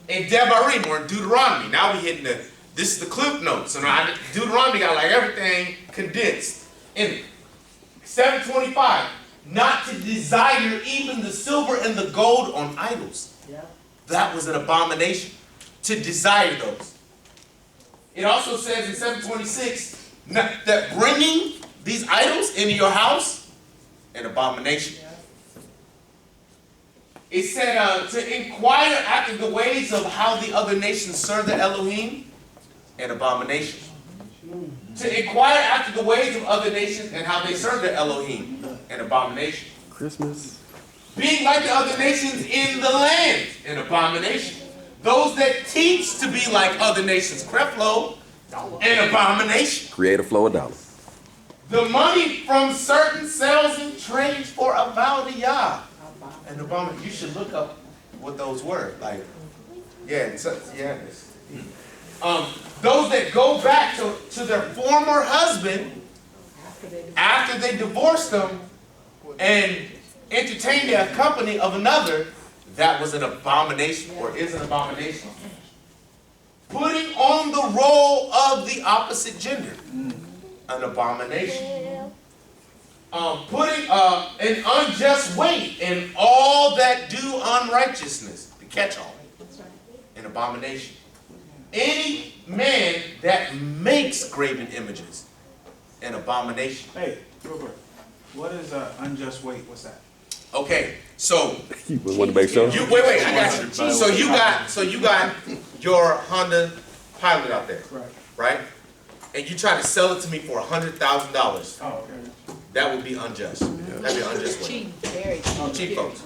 [SPEAKER 1] In Devarim, or in Deuteronomy, now we hitting this is the clip notes, and Deuteronomy got like everything condensed in it. 7:25, not to desire even the silver and the gold on idols. That was an abomination, to desire those. It also says in 7:26 that bringing these idols into your house, an abomination. It said to inquire after the ways of how the other nations serve the Elohim, an abomination. To inquire after the ways of other nations and how they serve the Elohim, an abomination.
[SPEAKER 8] Christmas.
[SPEAKER 1] Being like the other nations in the land, an abomination. Those that teach to be like other nations, creflo, an abomination.
[SPEAKER 8] Create a flow of dollars.
[SPEAKER 1] The money from certain sales and trades for a vow to Yah, an abomination. You should look up what those were. Like, those that go back to their former husband after they divorced them and entertain the company of another, that was an abomination, or is an abomination. Putting on the role of the opposite gender, an abomination. Putting an unjust weight in all that do unrighteousness, the catch-all, an abomination. Any man that makes graven images, an abomination.
[SPEAKER 11] Hey, real quick, what is unjust weight? What's that?
[SPEAKER 1] Okay, so
[SPEAKER 8] You want to make sure?
[SPEAKER 1] wait, I got you. So you got your Honda Pilot out there, right? And you try to sell it to me for $100,000.
[SPEAKER 11] Oh, okay.
[SPEAKER 1] That would be unjust. That'd be unjust weight.
[SPEAKER 10] Cheap, very cheap.
[SPEAKER 1] Cheap folks.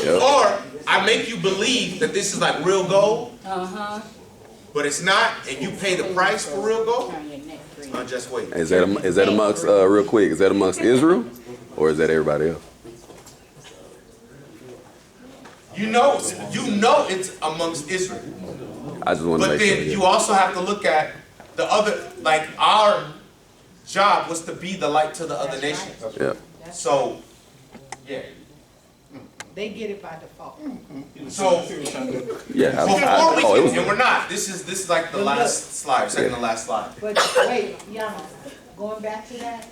[SPEAKER 8] Yep.
[SPEAKER 1] Or I make you believe that this is like real gold, but it's not, and you pay the price for real gold. It's unjust weight.
[SPEAKER 8] Is that amongst real quick? Is that amongst Israel, or is that everybody else?
[SPEAKER 1] You know it's amongst Israel.
[SPEAKER 8] I just want to
[SPEAKER 1] But
[SPEAKER 8] make sure.
[SPEAKER 1] then you also have to look at the other, like our job was to be the light to the other nations.
[SPEAKER 8] Yeah.
[SPEAKER 1] So, yeah.
[SPEAKER 2] They get it by default.
[SPEAKER 1] So,
[SPEAKER 8] Yeah.
[SPEAKER 1] before we
[SPEAKER 8] it was.
[SPEAKER 1] and we're not. This is like the last slide, second to last slide.
[SPEAKER 2] But wait, Yana, going back to that,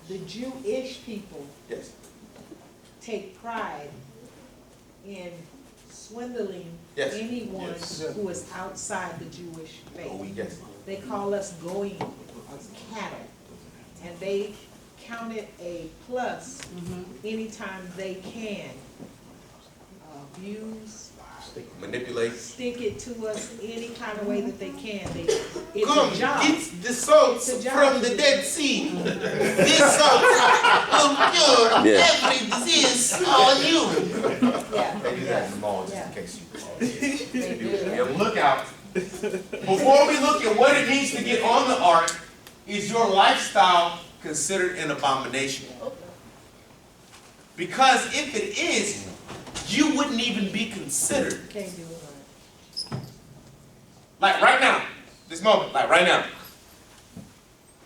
[SPEAKER 2] the Jewish people
[SPEAKER 1] Yes.
[SPEAKER 2] take pride in swindling
[SPEAKER 1] Yes.
[SPEAKER 2] anyone
[SPEAKER 1] Yes.
[SPEAKER 2] who is outside the Jewish faith.
[SPEAKER 1] Oh, yes.
[SPEAKER 2] They call us going cattle, and they count it a plus anytime they can abuse,
[SPEAKER 1] Manipulate.
[SPEAKER 2] stick it to us any kind of way that they can. It's
[SPEAKER 1] Come,
[SPEAKER 2] a job.
[SPEAKER 1] get the salt
[SPEAKER 2] It's a job.
[SPEAKER 1] from the Dead Sea. This salt will cure every disease on you.
[SPEAKER 2] Yeah.
[SPEAKER 1] They do that in the mall just in case
[SPEAKER 2] They do.
[SPEAKER 1] And look out. Before we look at what it means to get on the ark, is your lifestyle considered an abomination? Because if it is, you wouldn't even be considered.
[SPEAKER 2] Can't do it.
[SPEAKER 1] Like right now, this moment, like right now.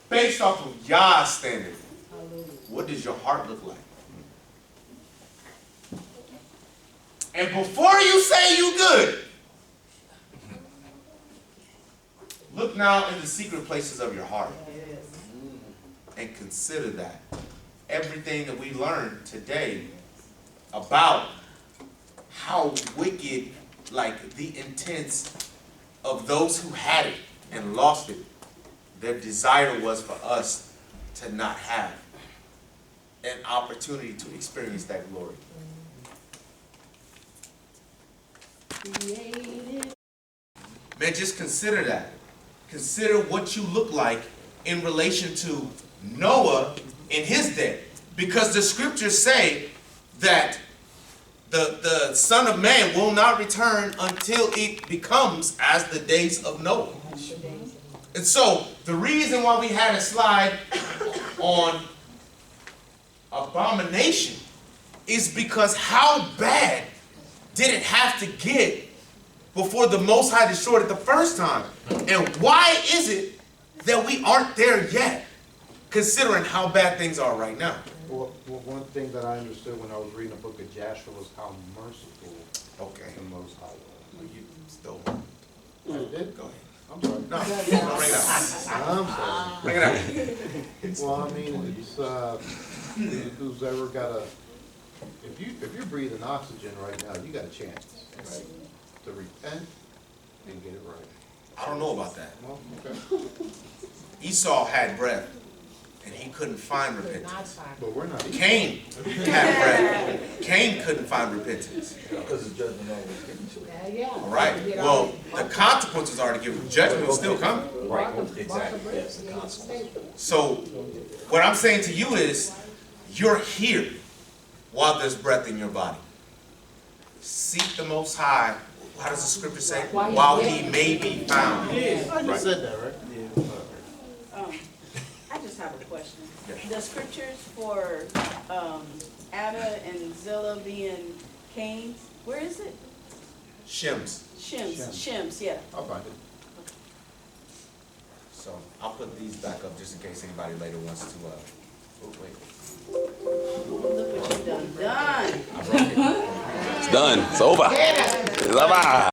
[SPEAKER 1] based off of Yah's standard, what does your heart look like? And before you say you good, look now in the secret places of your heart and consider that. Everything that we learned today about how wicked, like the intents of those who had it and lost it, their desire was for us to not have an opportunity to experience that glory. Man, just consider that. Consider what you look like in relation to Noah in his day. Because the scriptures say that the Son of Man will not return until it becomes as the days of Noah. And so, the reason why we had a slide on abomination is because how bad did it have to get before the Most High destroyed it the first time? And why is it that we aren't there yet, considering how bad things are right now?
[SPEAKER 9] Well, one thing that I understood when I was reading the book of Joshua was how merciful the Most High was.
[SPEAKER 1] You still
[SPEAKER 9] I did?
[SPEAKER 1] go ahead.
[SPEAKER 9] I'm sorry.
[SPEAKER 1] No, bring it up.
[SPEAKER 9] I'm sorry.
[SPEAKER 1] Bring it up.
[SPEAKER 9] Well, I mean, it's, who's ever got a, if you're breathing oxygen right now, you got a chance, right, to repent and get it right.
[SPEAKER 1] I don't know about that.
[SPEAKER 9] Well, okay.
[SPEAKER 1] Esau had breath, and he couldn't find repentance.
[SPEAKER 9] But we're not.
[SPEAKER 1] Cain had breath. Cain couldn't find repentance.
[SPEAKER 3] Because the judgment always given to it.
[SPEAKER 1] All right. Well, the consequences are to give judgment is still coming.
[SPEAKER 3] Right, exactly, yes, the consequence.
[SPEAKER 1] So, what I'm saying to you is, you're here while there's breath in your body. Seek the Most High. How does the scripture say? While he may be found.
[SPEAKER 9] I just said that, right?
[SPEAKER 10] I just have a question.
[SPEAKER 1] Yes.
[SPEAKER 10] The scriptures for Ada and Zillah being Cain's, where is it?
[SPEAKER 1] Shem's.
[SPEAKER 10] Shem's, yeah.
[SPEAKER 9] I'll find it.
[SPEAKER 1] So, I'll put these back up just in case anybody later wants to, oh, wait.
[SPEAKER 10] Look what you done.
[SPEAKER 8] It's done. It's over. It's over.